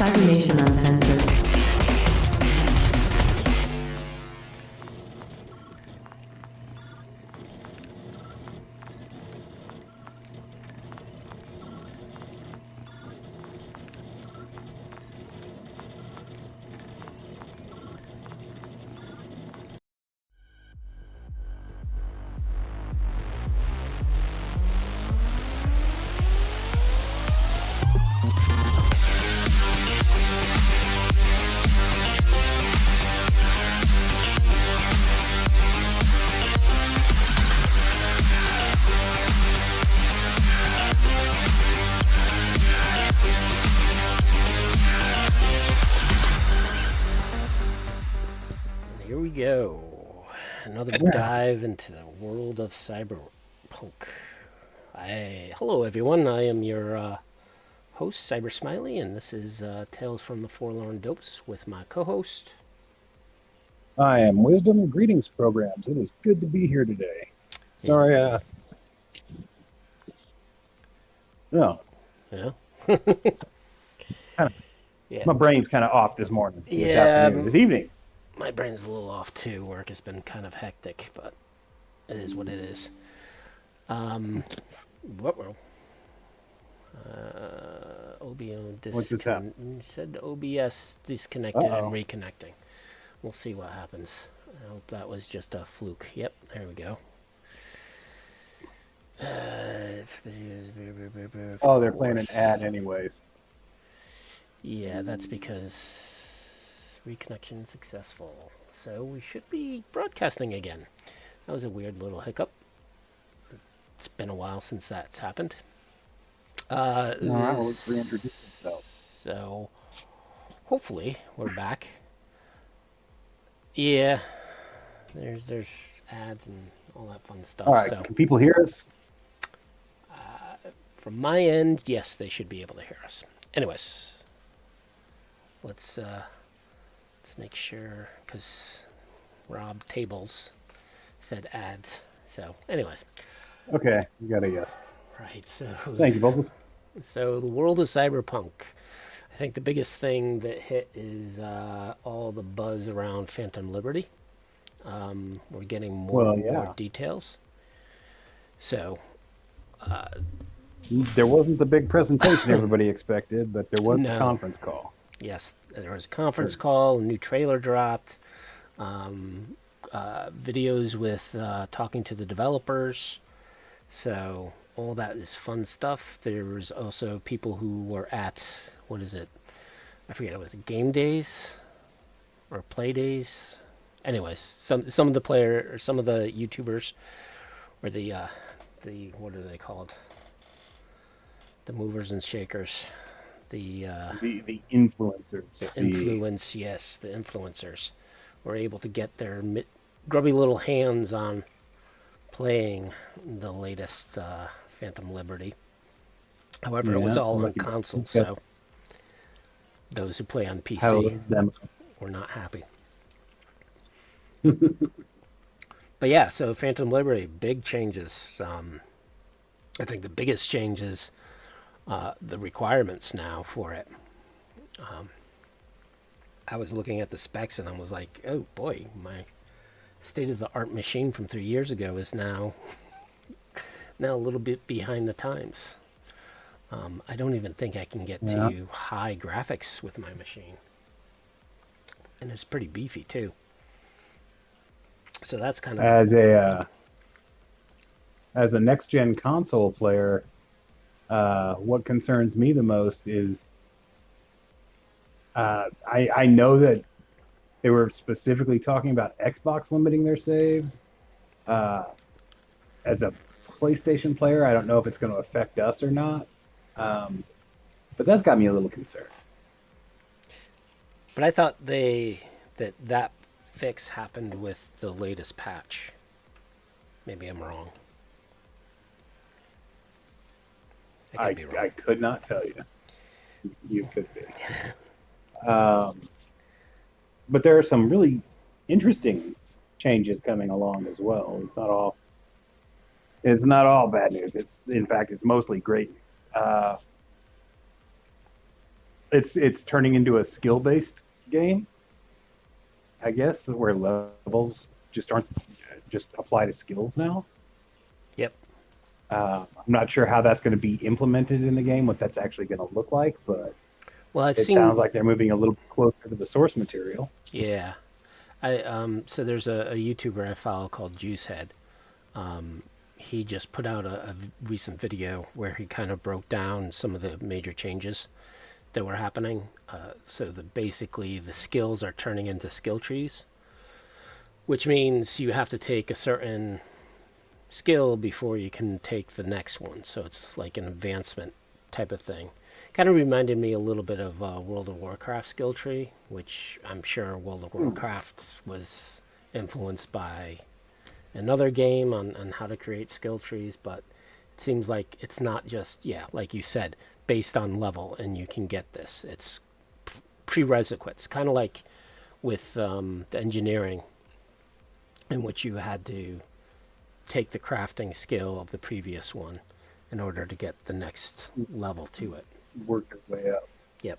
Cybernation Uncensored. Here we go. Another dive into the world of Cyberpunk. Hello everyone, I am your host, Cybersmily, and this is Tales from the Forlorn Dopes with my co-host. I am Wisdom. Greetings, programs. It is good to be here today. Sorry, no. Yeah. My brain's kind of off this morning, this Yeah, afternoon, this evening. My brain's a little off too. Work has been kind of hectic, but it is what it is. What were OBO What's this happen? You said OBS disconnected and reconnecting. We'll see what happens. I hope that was just a fluke. Yep, there we go. Oh, they're playing an ad anyways. Yeah, that's because reconnection successful. So we should be broadcasting again. That was a weird little hiccup. It's been a while since that's happened. All right, let's reintroduce himself. So hopefully we're back. Yeah, there's ads and all that fun stuff. All right, so can people hear us? from my end, yes, they should be able to hear us. Anyways, let's make sure, because Rob Tables said ads. So, anyways. Okay, you got a yes. Right. So. Thank you, Bubbles. So the world of Cyberpunk. I think the biggest thing that hit is all the buzz around Phantom Liberty. We're getting more and more details. So. There wasn't the big presentation everybody expected, but there was a conference call. Yes, there was a conference call, a new trailer dropped, videos with talking to the developers. So all that is fun stuff. There was also people who were at, what is it? I forget, it was Game Days or Play Days. Anyways, some of the YouTubers or the what are they called? The movers and shakers. The influencers. The influencers were able to get their grubby little hands on playing the latest Phantom Liberty. However, it was all on console, so those who play on PC were not happy. But yeah, so Phantom Liberty, big changes. I think the biggest change is the requirements now for it. I was looking at the specs and I was like, oh boy, my state-of-the-art machine from 3 years ago is now a little bit behind the times. I don't even think I can get to high graphics with my machine. And it's pretty beefy too. So that's kind of... As a next-gen console player, what concerns me the most is I know that they were specifically talking about Xbox limiting their saves. As a PlayStation player, I don't know if it's going to affect us or not. But that's got me a little concerned. But I thought that fix happened with the latest patch. Maybe I'm wrong. I could not tell you. You could be. But there are some really interesting changes coming along as well. It's not all bad news. In fact, it's mostly great. it's turning into a skill based game, I guess, where levels just aren't just apply to skills now. Yep. I'm not sure how that's going to be implemented in the game, what that's actually going to look like, but Well, I've it seen. sounds like they're moving a little bit closer to the source material. Yeah. So there's a YouTuber I follow called Juicehead. He just put out a recent video where he kind of broke down some of the major changes that were happening. So basically the skills are turning into skill trees, which means you have to take a certain skill before you can take the next one. So it's like an advancement type of thing. Kind of reminded me a little bit of World of Warcraft skill tree, which I'm sure World of Hmm. Warcraft was influenced by another game on how to create skill trees, but it seems like it's not just, yeah, like you said, based on level and you can get this. It's prerequisites, kind of like with the engineering, in which you had to take the crafting skill of the previous one in order to get the next level to it. Work its way up. Yep.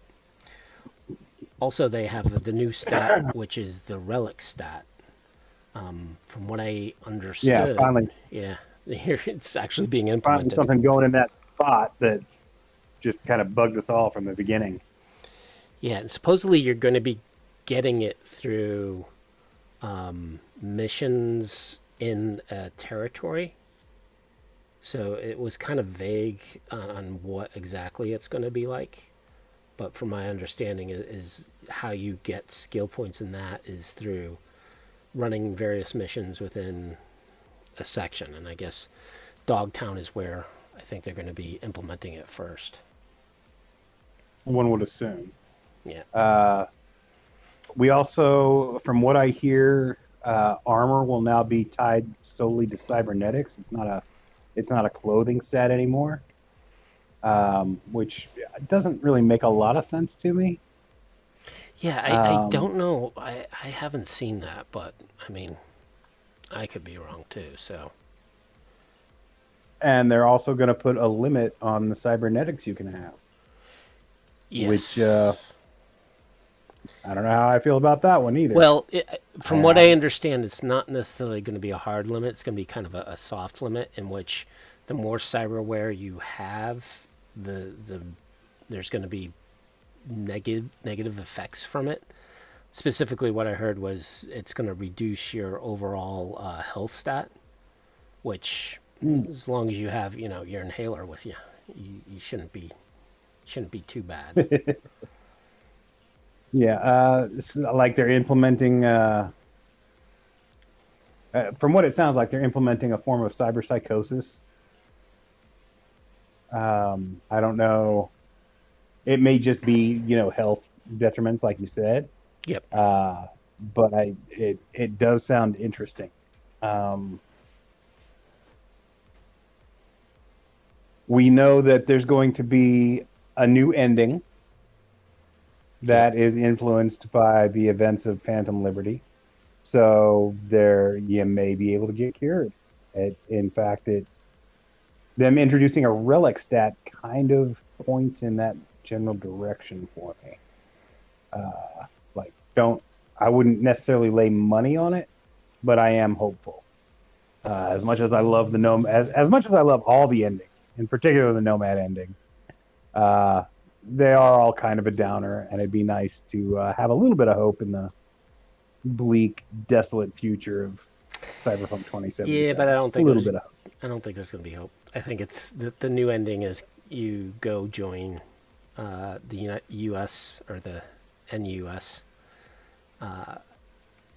Also, they have the new stat, which is the relic stat. From what I Yeah, understood, finally, yeah, here it's actually being finally implemented. something going in that spot that's just kind of bugged us all from the beginning. Yeah, and supposedly you're going to be getting it through missions in a territory. So it was kind of vague on what exactly it's going to be like. But from my understanding, is how you get skill points in that is through running various missions within a section. And I guess Dogtown is where I think they're going to be implementing it first. One would assume. Yeah. Uh, we also, from what I hear, armor will now be tied solely to cybernetics. It's not a clothing set anymore, which doesn't really make a lot of sense to me. Yeah, I Um, don't know. I haven't seen that, but I mean, I could be wrong too. So, and they're also going to put a limit on the cybernetics you can have, which yes. I don't know how I feel about that one either. Well, I, from what I I understand, it's not necessarily going to be a hard limit. It's going to be kind of a soft limit in which the more cyberware you have, the there's going to be negative effects from it. Specifically, what I heard was it's going to reduce your overall health stat, which, mm, as long as you have your inhaler with you, you shouldn't be too bad. yeah, it's like they're implementing. From what it sounds like, they're implementing a form of cyber psychosis. I don't know. It may just be, health detriments, like you said. Yep. Uh, but it does sound interesting. Um, we know that there's going to be a new ending Yep. that is influenced by the events of Phantom Liberty. So there, you may be able to get cured. In fact, them introducing a relic stat kind of points in that general direction for me. Like, don't I wouldn't necessarily lay money on it, but I am hopeful. As much as I love the Nomad, as much as I love all the endings, in particular the Nomad ending, uh, they are all kind of a downer, and it'd be nice to have a little bit of hope in the bleak, desolate future of Cyberpunk Yeah, but 2077. Just a little bit of hope. I don't think there's going to be hope. I think it's the new ending is you go join the U.S. or the NUS,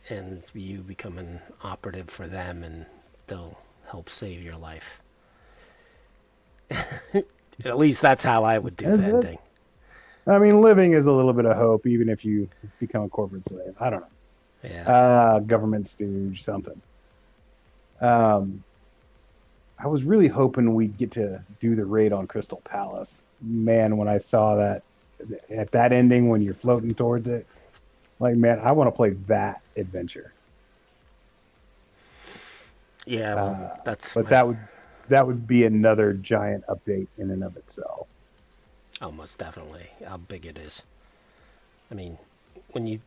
and you become an operative for them, and they'll help save your life. At least that's how I would do the That's, ending. I mean, living is a little bit of hope, even if you become a corporate slave. I don't know. Yeah. Government stooge, something. Um, I was really hoping we'd get to do the raid on Crystal Palace. Man, when I saw that at that ending, when you're floating towards it, like, man, I want to play that adventure. Yeah. Well, Uh, that's but my that would be another giant update in and of itself. almost definitely how big it is. I mean, when you,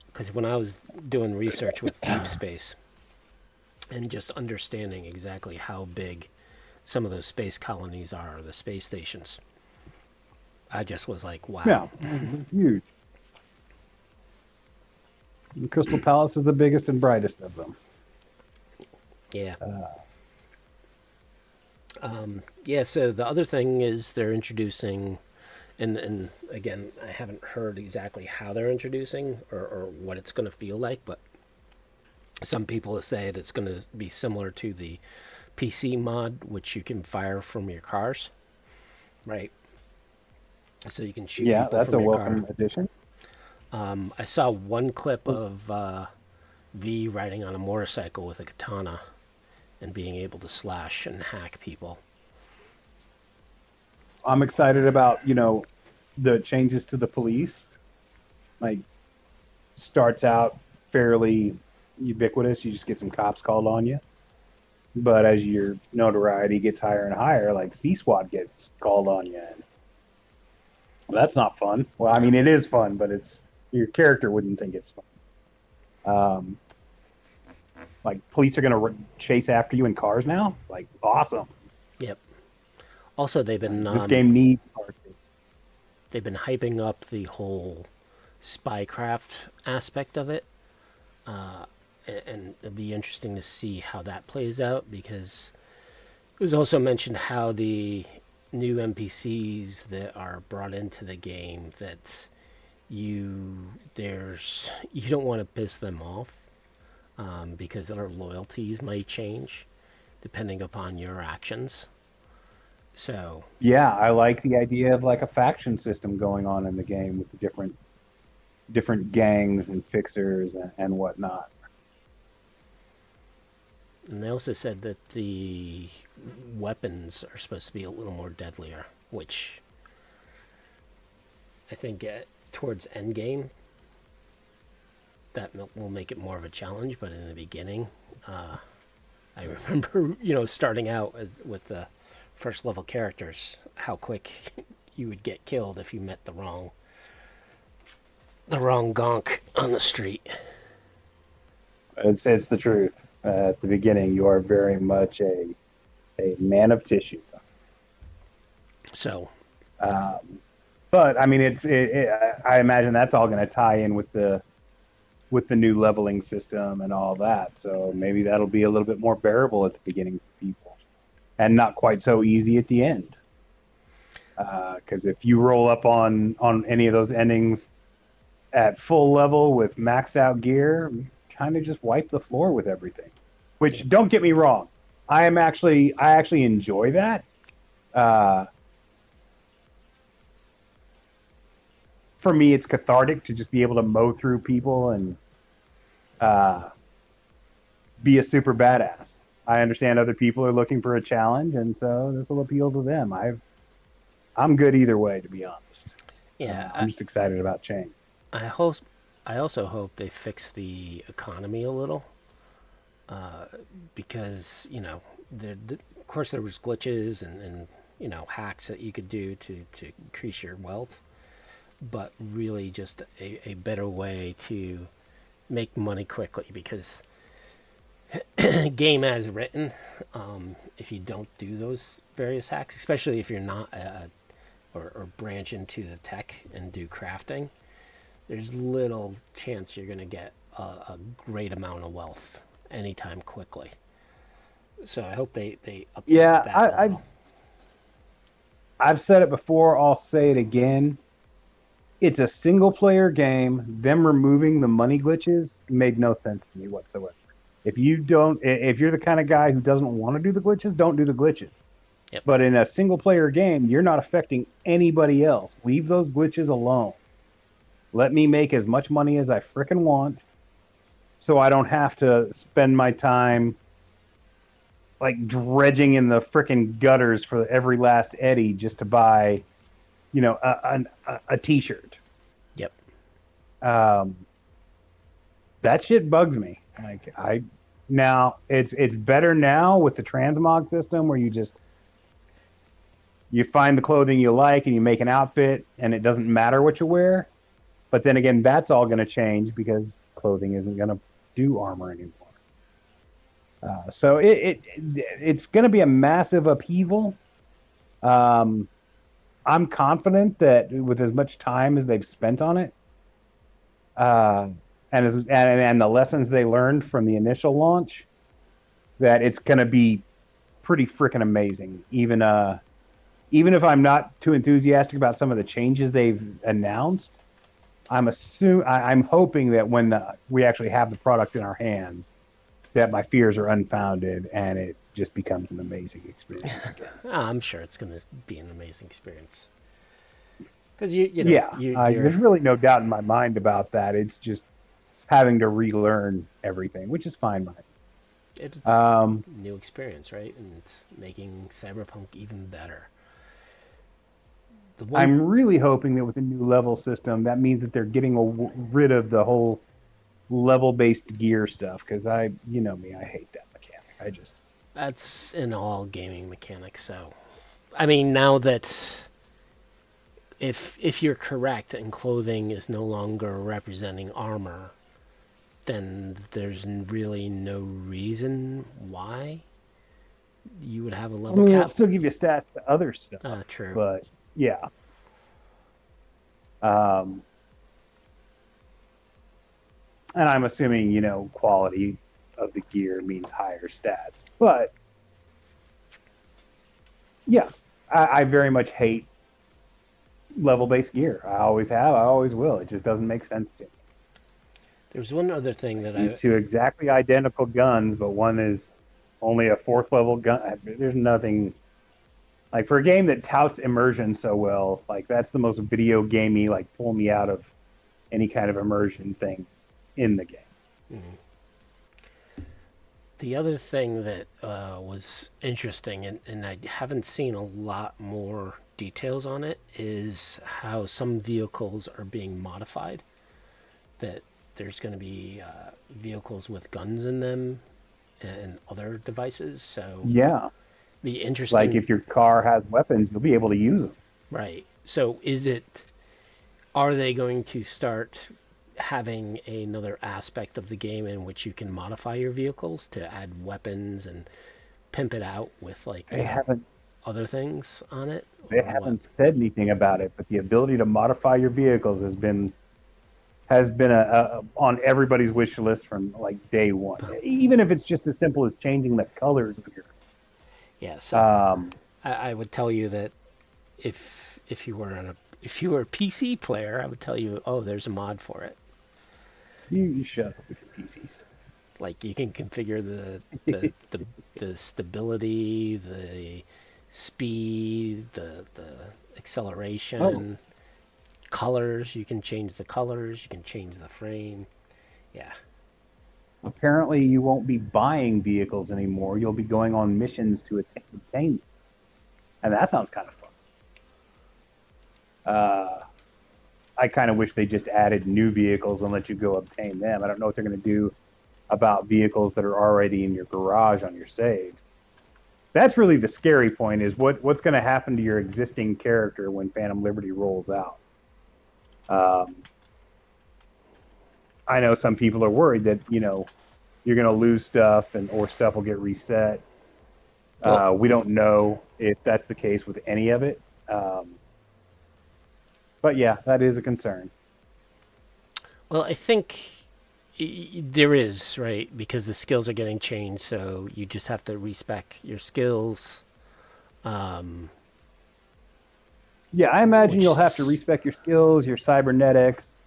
because when I was doing research with deep space and just understanding exactly how big some of those space colonies are, the space stations, I just was like, Yeah, wow. it's huge. And Crystal Palace is the biggest and brightest of them. Yeah. Uh, Yeah, so the other thing is they're introducing, and again, I haven't heard exactly how they're introducing or what it's going to feel like, but some people have said it's going to be similar to the PC mod, which you can fire from your cars, right? So you can shoot yeah, people that's from a your car. welcome addition. I saw one clip of V riding on a motorcycle with a katana and being able to slash and hack people. I'm excited about, the changes to the police. Like, starts out fairly ubiquitous. You just get some cops called on you. But as your notoriety gets higher and higher, like C-SWAT gets called on you. And well, that's not fun. Well, I mean, it is fun, but it's your character wouldn't think it's fun. Um, like police are going to chase after you in cars now. Like, awesome. Yep. Also, This game needs cars. they've been hyping up the whole spycraft aspect of it, and it'll be interesting to see how that plays out because it was also mentioned how the new NPCs that are brought into the game that you don't want to piss them off because their loyalties might change depending upon your actions. So Yeah, I like the idea of like a faction system going on in the game with the different gangs and fixers and whatnot. and they also said that the weapons are supposed to be a little more deadlier, which I think towards endgame that will make it more of a challenge. But in the beginning, I remember starting out with the first level characters, how quick you would get killed if you met the wrong gonk on the street. It's the truth. At the beginning, you are very much a man of tissue. So Um, but I mean, I imagine that's all going to tie in with the new leveling system and all that. So maybe that'll be a little bit more bearable at the beginning for people, and not quite so easy at the end. Because if you roll up on any of those endings at full level with maxed out gear, kind of just wipe the floor with everything. Which, don't get me wrong, I actually enjoy that. Uh, for me, it's cathartic to just be able to mow through people and uh, be a super badass. I understand other people are looking for a challenge, and so this will appeal to them. I'm good either way, to be honest. yeah, I'm just excited about change. I hope. I also hope they fix the economy a little, because of course there was glitches and hacks that you could do to increase your wealth, but really just a better way to make money quickly because game as written, if you don't do those various hacks, especially if you're not or branch into the tech and do crafting, there's little chance you're going to get a great amount of wealth anytime quickly. So I hope they update Yeah, that a little. I've said it before. I'll say it again. It's a single player game. Them removing the money glitches made no sense to me whatsoever. If you're the kind of guy who doesn't want to do the glitches, don't do the glitches. Yep. But in a single player game, you're not affecting anybody else. Leave those glitches alone. Let me make as much money as I frickin' want so I don't have to spend my time like dredging in the frickin' gutters for every last eddy just to buy, a t-shirt. Yep. Um, that shit bugs me. Now it's better now with the transmog system where you find the clothing you like and you make an outfit and it doesn't matter what you wear. But then again, that's all going to change because clothing isn't going to do armor anymore. So it's going to be a massive upheaval. Um, I'm confident that with as much time as they've spent on it, uh, and the lessons they learned from the initial launch, that it's going to be pretty freaking amazing. Even if I'm not too enthusiastic about some of the changes they've announced, I'm hoping that when we actually have the product in our hands, that my fears are unfounded and it just becomes an amazing experience again. I'm sure it's going to be an amazing experience. Because Yeah, there's really no doubt in my mind about that. It's just having to relearn everything, which is fine by me. it's Um, new experience, right? And it's making Cyberpunk even better. The one, I'm really hoping that with a new level system, that means that they're getting rid of the whole level-based gear stuff. Because you know me, I hate that mechanic. that's in all gaming mechanics. So, I mean, now that if you're correct and clothing is no longer representing armor, then there's really no reason why you would have a I level mean, it'll cap. still give you stats to other stuff, True. but yeah. Um, and I'm assuming, quality of the gear means higher stats. But yeah, I very much hate level-based gear. I always have. I always will. It just doesn't make sense to me. There's one other thing that These I two exactly identical guns, but one is only a fourth level gun. There's nothing like for a game that touts immersion so well. Like that's the most video gamey, like pull me out of any kind of immersion thing in the game. the other thing that was interesting, and I haven't seen a lot more details on it, is how some vehicles are being modified. That there's going to be vehicles with guns in them and other devices. So Yeah, be like interesting, if your car has weapons, you'll be able to use them. right? So is it? Are they going to start having another aspect of the game in which you can modify your vehicles to add weapons and pimp it out with like They haven't other things on it, they or what? haven't said anything about it, but the ability to modify your vehicles has been on everybody's wish list from like day one. Even if it's just as simple as changing the colors of your. Yeah, so Um, I would tell you that if you were if you were a PC player, I would tell you, oh, there's a mod for it. you shut up with your PCs. Like you can configure the stability, the speed, the Oh, acceleration, colors. You can change the colors. You can change the frame. Yeah, apparently you won't be buying vehicles anymore. You'll be going on missions to obtain them, and that sounds kind of fun. I kind of wish they just added new vehicles and let you go obtain them. I don't know what they're going to do about vehicles that are already in your garage on your saves. That's really the scary point is what's going to happen to your existing character when Phantom Liberty rolls out. Um, I know some people are worried that you're going to lose stuff or stuff will get reset. well, We don't know if that's the case with any of it. Um, but yeah, that is a concern. well, I think there is, right, because the skills are getting changed, so you just have to respec your skills. Um, Yeah, I imagine which you'll have to is respec your skills, your cybernetics,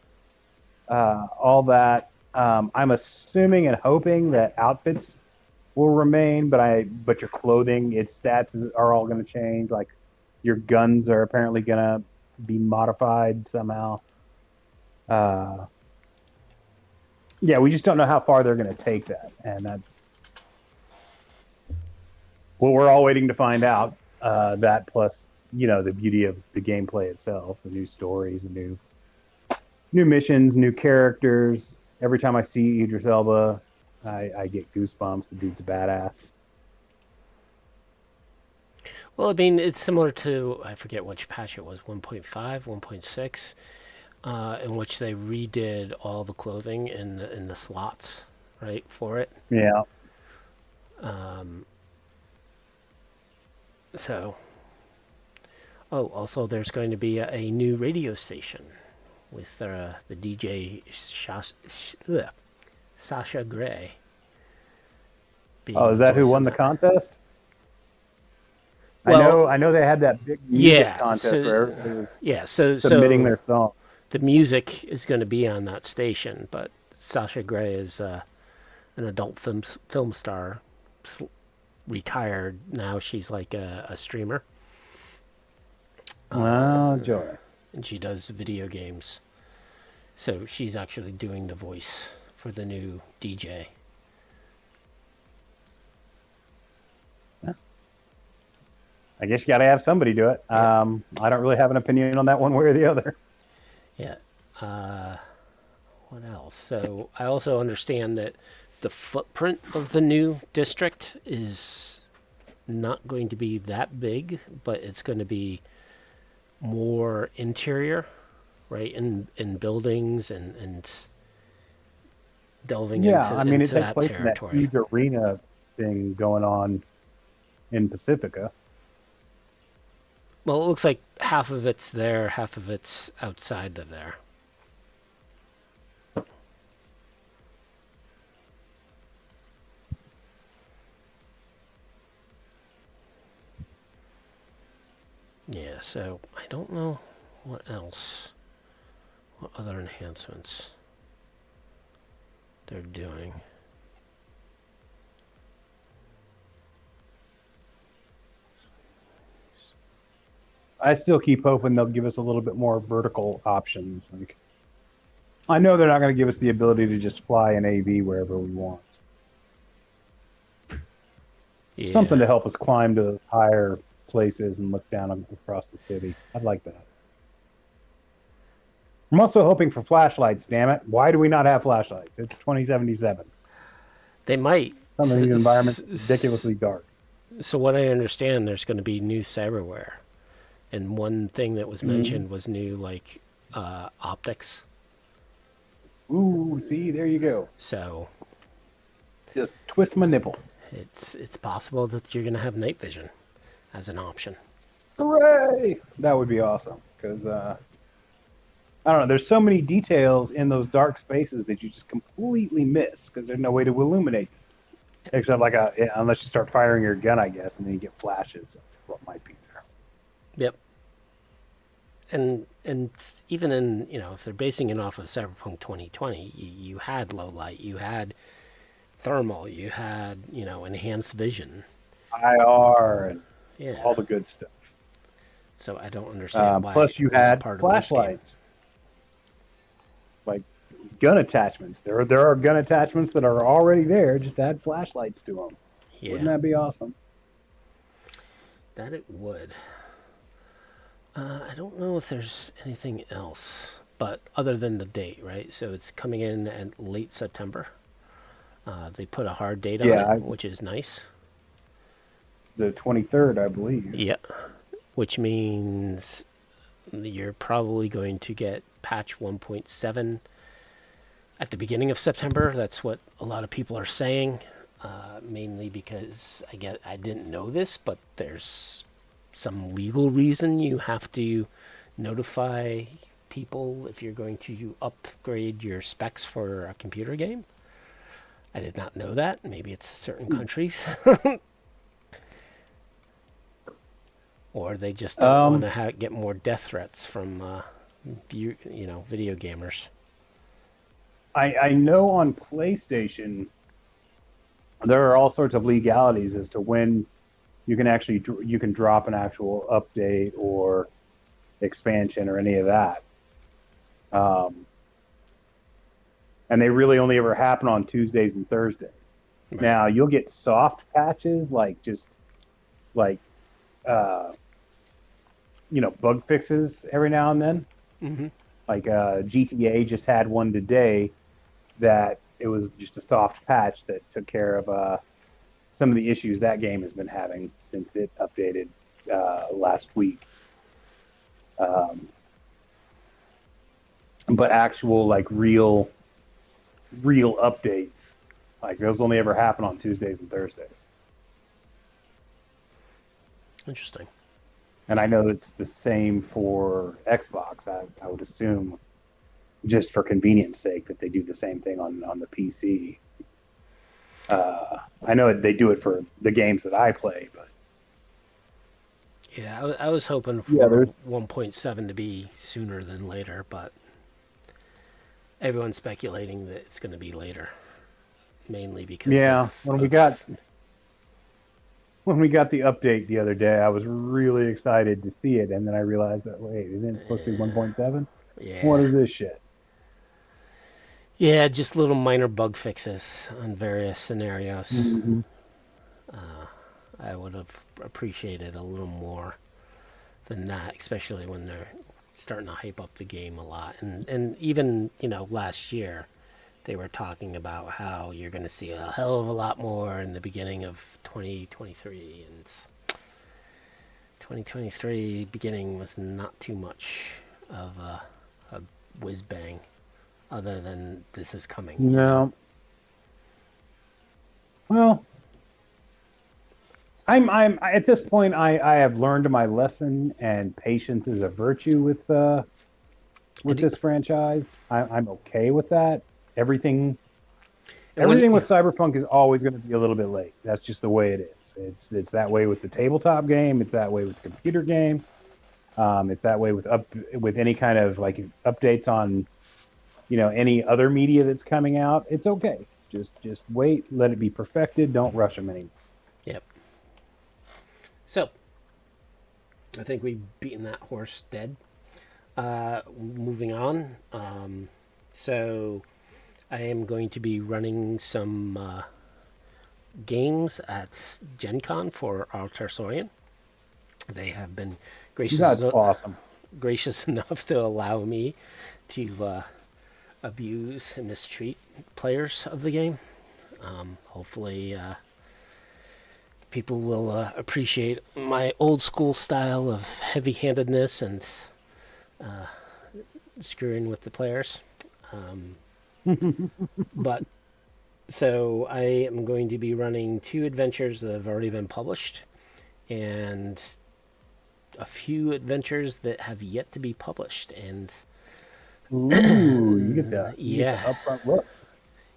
all that. I'm assuming and hoping that outfits will remain, but your clothing, its stats are all going to change. Like your guns are apparently going to be modified somehow. Uh, yeah, we just don't know how far they're going to take that, and that's what we're all waiting to find out. That plus, the beauty of the gameplay itself, the new stories, the new missions, new characters. Every time I see Idris Elba, I get goosebumps. The dude's a badass. well, I mean, it's similar to I forget which patch it was, 1.5, 1.6. in which they redid all the clothing in the slots, right, for it. Yeah. Um, so, oh, also there's going to be a new radio station with the DJ Sasha Gray Oh, being is the that who voice won of the it. contest? Well, I know they had that big music yeah. contest where So everybody was yeah. So submitting so their songs. the music is going to be on that station, but Sasha Gray is an adult film star, retired now. She's like a streamer, Oh, joy. and she does video games. So she's actually doing the voice for the new DJ. I guess you got to have somebody do it. Yeah. I don't really have an opinion on that one way or the other. Yeah. What else? So I also understand that the footprint of the new district is not going to be that big, but it's going to be more interior, right? In buildings and delving Yeah, I mean, it into takes that place in that territory. huge arena thing going on in Pacifica. Well, it looks like half of it's there, half of it's outside of there. Yeah, so I don't know what else, what other enhancements they're doing. I still keep hoping they'll give us a little bit more vertical options. Like, I know they're not going to give us the ability to just fly an AV wherever we want. Yeah. Something to help us climb to higher places and look down across the city. I'd like that. I'm also hoping for flashlights, damn it. Why do we not have flashlights? It's 2077. They might. Some of these environments are ridiculously dark. So what I understand, there's going to be new cyberware, and one thing that was mentioned was new like optics. Ooh, see, there you go. So Just twist my nipple. it's possible that you're going to have night vision as an option. Hooray! That would be awesome. Because, I don't know, there's so many details in those dark spaces that you just completely miss because there's no way to illuminate them. Except, like, unless you start firing your gun, I guess, and then you get flashes of what might be there. Yep. And even in, if they're basing it off of Cyberpunk 2020, you had low light, you had thermal, you had, enhanced vision. IR and Yeah. all the good stuff. So I don't understand why. Plus, you it wasn't had part of this game. flashlights. Like gun attachments. There are gun attachments that are already there. Just add flashlights to them. Yeah. Wouldn't that be awesome? That it would. I don't know if there's anything else, but other than the date, right? So it's coming in at late September. They put a hard date on it, which is nice. The 23rd, I believe. Yeah. Which means you're probably going to get patch 1.7 at the beginning of September. That's what a lot of people are saying, mainly because I didn't know this, but there's some legal reason you have to notify people if you're going to upgrade your specs for a computer game. I did not know that. Maybe it's certain countries. Or they just don't want to get more death threats from video gamers. I know on PlayStation there are all sorts of legalities as to when you can drop an actual update or expansion or any of that. And they really only ever happen on Tuesdays and Thursdays. Right. Now you'll get soft patches like bug fixes every now and then. Mm-hmm. Like GTA just had one today that it was just a soft patch that took care of some of the issues that game has been having since it updated last week. but actual like real updates, like those only ever happen on Tuesdays and Thursdays. Interesting. And I know it's the same for Xbox. I would assume, just for convenience sake, that they do the same thing on the PC. I know they do it for the games that I play, but Yeah, I was hoping yeah, for there's 1.7 to be sooner than later, but everyone's speculating that it's going to be later, mainly because yeah. When we got the update the other day, I was really excited to see it, and then I realized that wait, isn't it supposed to be 1.7? What yeah, is this shit? yeah, just little minor bug fixes on various scenarios. Hmm. I would have appreciated a little more than that, especially when they're starting to hype up the game a lot. And even last year they were talking about how you're going to see a hell of a lot more in the beginning of 2023, and 2023 beginning was not too much of a whiz bang, other than this is coming. No. Well, I'm at this point. I have learned my lesson, and patience is a virtue with And, this franchise. I'm okay with that. Everything and when everything with Cyberpunk is always going to be a little bit late. That's just the way it is. It's that way with the tabletop game. It's that way with the computer game. It's that way with any kind of like updates on any other media that's coming out. It's okay. Just wait, let it be perfected. Don't rush them anymore. Yep. So I think we've beaten that horse dead. Moving on. So I am going to be running some games at Gen Con for our Tarsorian. They have been That's awesome. gracious enough to allow me to abuse and mistreat players of the game. Hopefully, people will appreciate my old school style of heavy handedness and screwing with the players. But so I am going to be running 2 adventures that have already been published, and a few adventures that have yet to be published. And Ooh, you get the yeah, upfront look.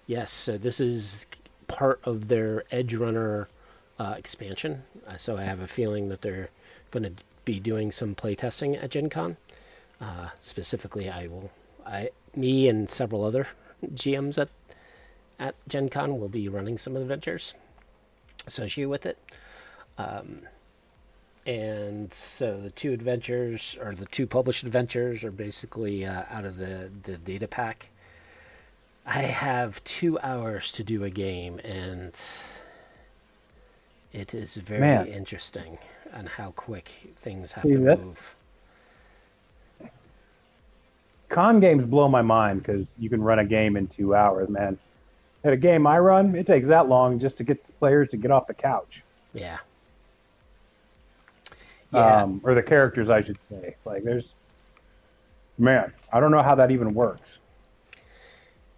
yes. So this is part of their Edgerunner expansion. So I have a feeling that they're going to be doing some playtesting at Gen Con. Specifically, me and several other GMs at Gen Con will be running some adventures associated with it. And so the 2 adventures, or the 2 published adventures, are basically out of the data pack. I have 2 hours to do a game, and it is Man, very interesting on how quick things have see, to that's move. con games blow my mind because you can run a game in 2 hours, man. At a game I run, it takes that long just to get the players to get off the couch. Yeah. Yeah. Or the characters, I should say. Like, man, I don't know how that even works.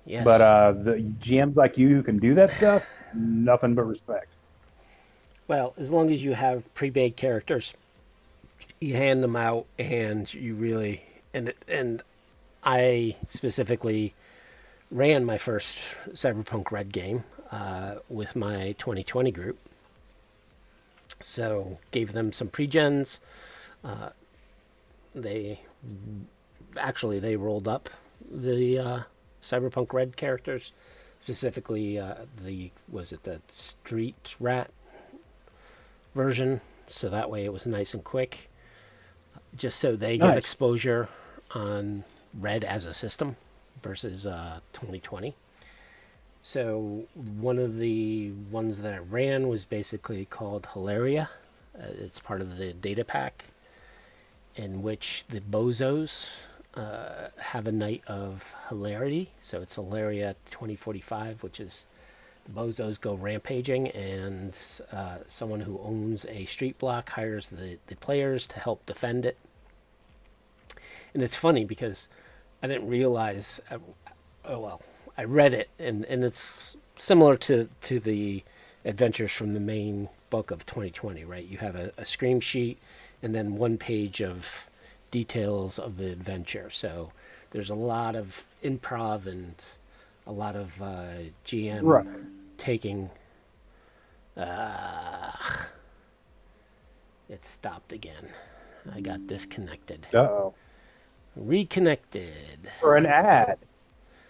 But Yes. the GMs like you who can do that stuff, nothing but respect. Well, as long as you have pre-made characters, you hand them out, and you really and I specifically ran my first Cyberpunk Red game with my 2020 group. So gave them some pre-gens. They they rolled up the Cyberpunk Red characters, specifically the Street Rat version. So that way it was nice and quick, just so they get Nice. exposure on Red as a system versus 2020. So one of the ones that I ran was basically called Hilaria. It's part of the data pack, in which the bozos have a night of hilarity. So it's Hilaria 2045, which is the bozos go rampaging, and someone who owns a street block hires the players to help defend it. And it's funny because I didn't realize. Oh well, I read it, and it's similar to the adventures from the main book of 2020, right? You have a scream sheet, and then one page of details of the adventure. So there's a lot of improv and a lot of GM Right. taking. Uh, it stopped again. I got disconnected. Uh-oh. Reconnected. For an ad.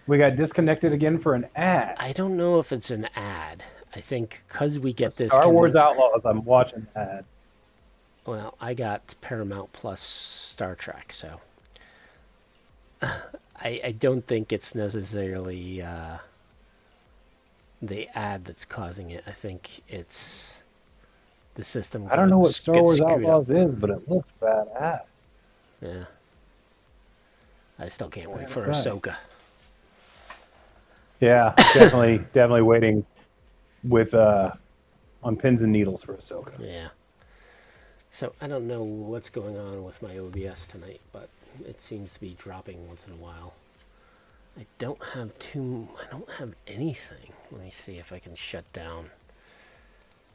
We got disconnected again for an ad. I don't know if it's an ad. I think because we get this. Star Wars Outlaws, I'm watching that. Well, I got Paramount Plus Star Trek, so I don't think it's necessarily the ad that's causing it. I think it's the system. I don't know what Star gets Wars screwed Outlaws up. is, but it looks badass. Yeah. I still can't wait That's for right. Ahsoka. Yeah, definitely waiting with on pins and needles for Ahsoka. Yeah. So I don't know what's going on with my OBS tonight, but it seems to be dropping once in a while. I don't have anything. Let me see if I can shut down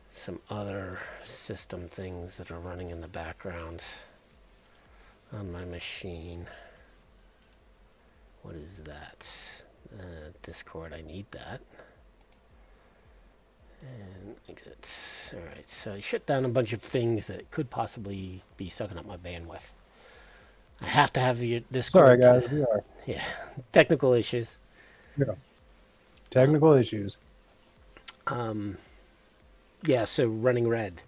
some other system things that are running in the background on my machine. What is that? Discord, I need that. And exit. Alright, so I shut down a bunch of things that could possibly be sucking up my bandwidth. I have to have your Discord. Sorry, guys, we are. Yeah, technical issues. Yeah. Technical issues. Yeah, so running red.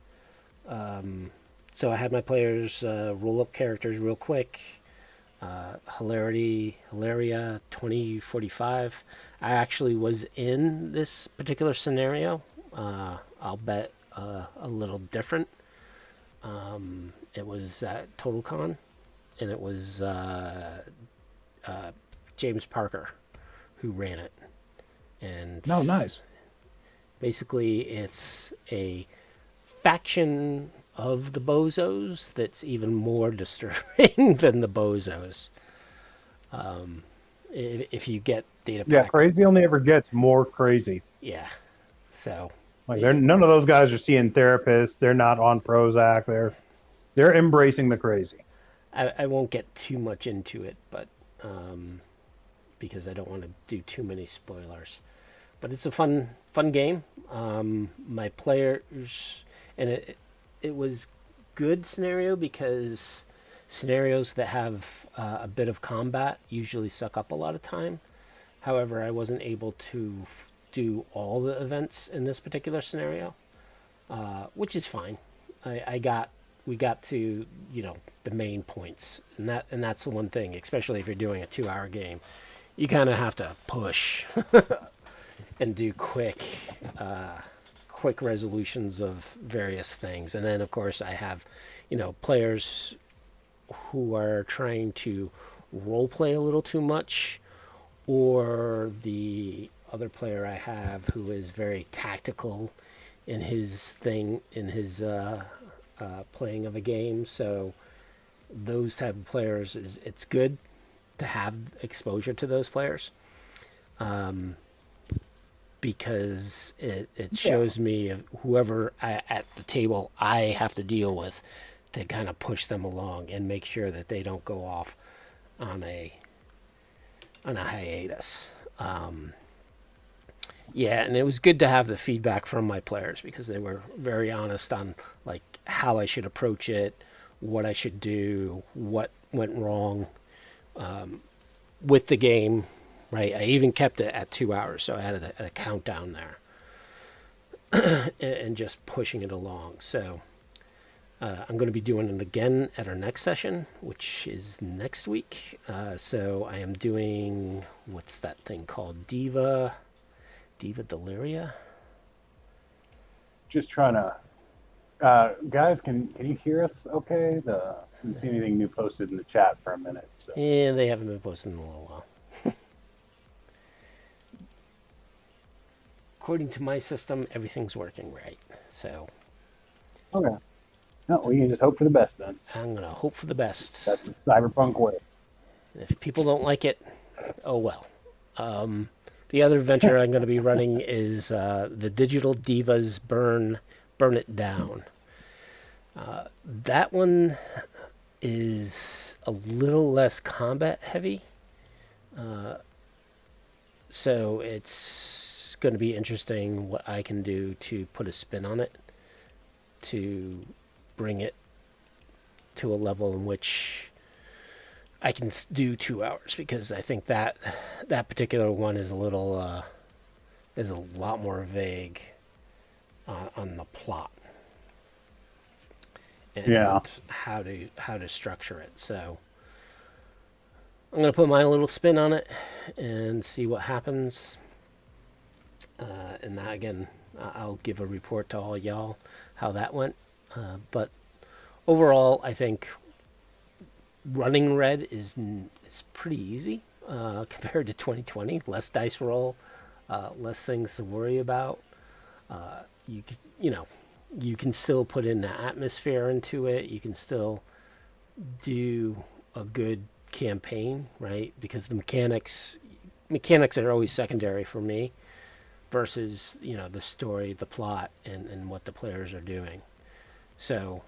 So I had my players roll up characters real quick. Hilaria 2045. I actually was in this particular scenario. I'll bet a little different. It was at TotalCon, and it was James Parker who ran it. And No, nice. basically, it's a faction of the bozos that's even more disturbing than the bozos. If you get data Yeah, pack, crazy only ever gets more crazy. yeah. So Like none of those guys are seeing therapists. They're not on Prozac. They're embracing the crazy. I won't get too much into it, but because I don't want to do too many spoilers. But it's a fun game. My players, and it was good scenario because scenarios that have a bit of combat usually suck up a lot of time. However, I wasn't able to do all the events in this particular scenario, which is fine. We got to the main points, and that's the one thing, especially if you're doing a 2-hour game, you kind of have to push and do quick resolutions of various things. And then of course I have players who are trying to role play a little too much, or the other player I have who is very tactical in his playing of a game. So those type of players, it's good to have exposure to those players, because it shows me whoever at the table I have to deal with to kind of push them along and make sure that they don't go off on a hiatus. Yeah, and it was good to have the feedback from my players because they were very honest on like how I should approach it, what I should do, what went wrong with the game. Right, I even kept it at 2 hours, so I had a countdown there, and just pushing it along. So I'm going to be doing it again at our next session, which is next week. So I am doing, what's that thing called? Diva Deliria? Just trying to... guys, can you hear us okay? I didn't see anything new posted in the chat for a minute. So. Yeah, they haven't been posted in a little while. According to my system, everything's working right. So Okay. No, we can just hope for the best then. I'm going to hope for the best. That's the cyberpunk way. If people don't like it, oh well. The other venture I'm going to be running is the Digital Divas Burn It Down. That one is a little less combat heavy, so it's going to be interesting what I can do to put a spin on it to bring it to a level in which I can do 2 hours, because I think that particular one is is a lot more vague on the plot Yeah. and how to structure it. So I'm gonna put my little spin on it and see what happens. And that again, I'll give a report to all y'all how that went. But overall, I think running red is pretty easy compared to 2020. Less dice roll, less things to worry about. You know, you can still put in the atmosphere into it. You can still do a good campaign, right? Because the mechanics are always secondary for me versus the story, the plot, and what the players are doing. So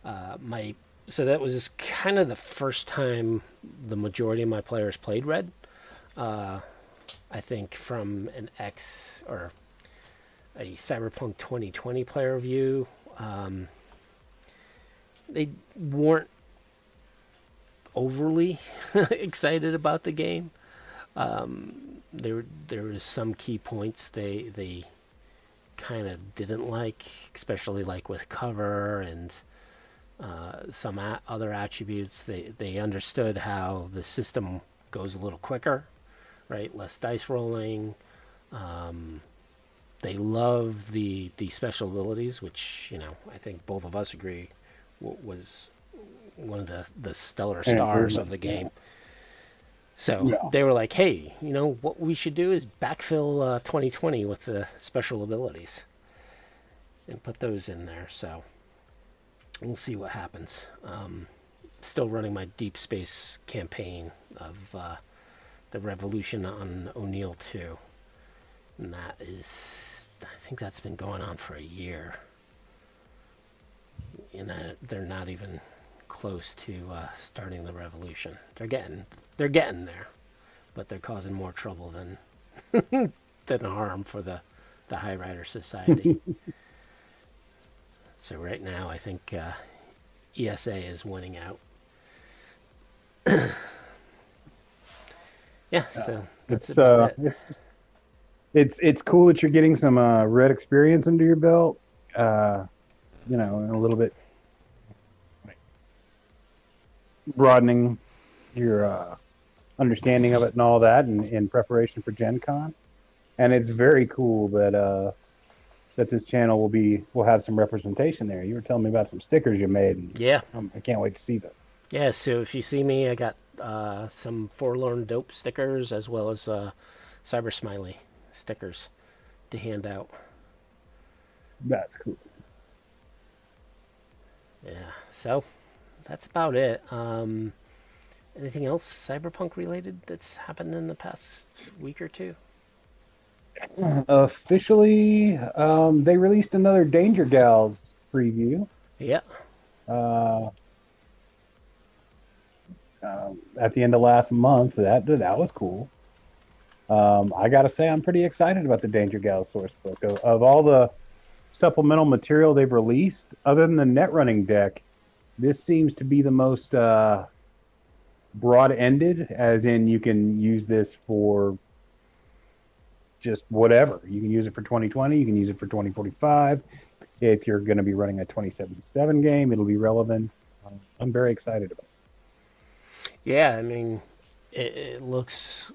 my so that was kind of the first time the majority of my players played red. I think from an X or a Cyberpunk 2020 player view, they weren't overly excited about the game. There was some key points they kind of didn't like, especially like with cover and some other attributes. They understood how the system goes a little quicker, right? Less dice rolling. They love the special abilities, which I think both of us agree was one of the stellar stars of the game. So Yeah. they were like, hey, what we should do is backfill 2020 with the special abilities and put those in there. So we'll see what happens. Still running my deep space campaign of the Revolution on O'Neill 2. And I think that's been going on for a year. And they're not even close to starting the revolution. They're getting there, but they're causing more trouble than than harm for the High Rider Society. So right now, I think ESA is winning out. Yeah, so that's about it. It's cool that you're getting some red experience under your belt. And a little bit broadening your understanding of it and all that in preparation for Gen Con. And it's very cool that that this channel will have some representation there. You were telling me about some stickers you made, and Yeah. I can't wait to see them. Yeah, so if you see me, I got some Forlorn Dope stickers as well as Cybersmily stickers to hand out. That's cool. Yeah, so that's about it. Anything else Cyberpunk related that's happened in the past week or two? Officially, they released another Danger Gals preview. Yeah. Uh, at the end of last month. That was cool. I gotta say, I'm pretty excited about the Danger Gals source book. Of all the supplemental material they've released, other than the net running deck, this seems to be the most broad-ended, as in you can use this for just whatever. You can use it for 2020, you can use it for 2045. If you're going to be running a 2077 game, it'll be relevant. I'm very excited about it. Yeah, I mean, it looks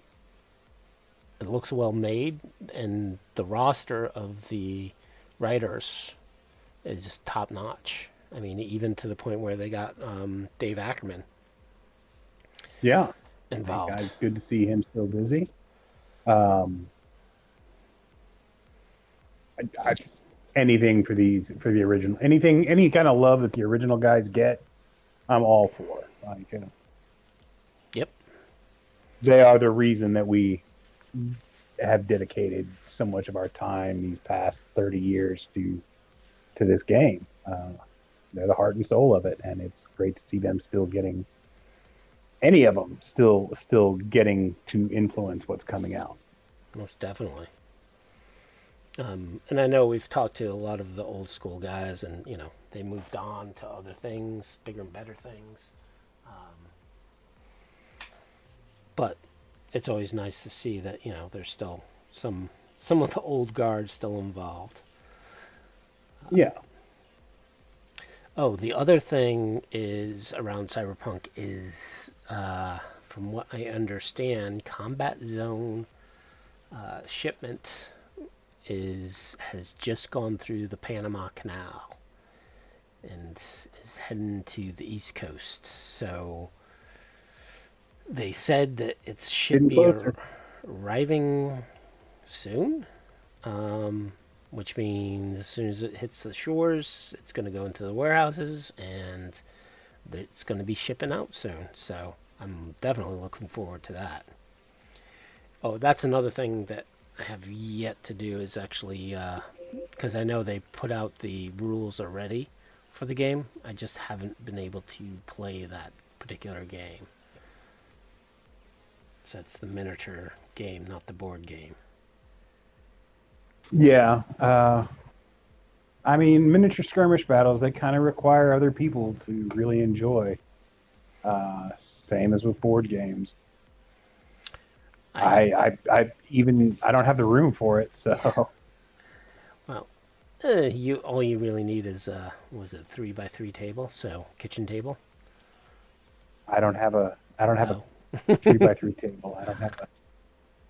well made, and the roster of the writers is top notch. I mean, even to the point where they got Dave Ackerman. Yeah, involved. It's good to see him still busy. Anything for the original, any kind of love that the original guys get, I'm all for. Yep. they are the reason that we have dedicated so much of our time these past 30 years to this game. They're the heart and soul of it, and it's great to see them still getting any of them still getting to influence what's coming out. Most definitely. And I know we've talked to a lot of the old school guys, and they moved on to other things, bigger and better things. But it's always nice to see that there's still some of the old guard still involved. Yeah. Oh, the other thing is around Cyberpunk is, from what I understand, Combat Zone shipment has just gone through the Panama Canal and is heading to the East Coast. So they said that it should be arriving soon, which means as soon as it hits the shores, it's going to go into the warehouses and it's going to be shipping out soon. So I'm definitely looking forward to that. Oh, that's another thing that I have yet to do is actually, because I know they put out the rules already for the game. I just haven't been able to play that particular game. So it's the miniature game, not the board game. Yeah. I mean, miniature skirmish battles, they kind of require other people to really enjoy. Same as with board games. I don't have the room for it, so. Well, all you really need is was it 3x3 table, so kitchen table. I don't have a 3x3 table. I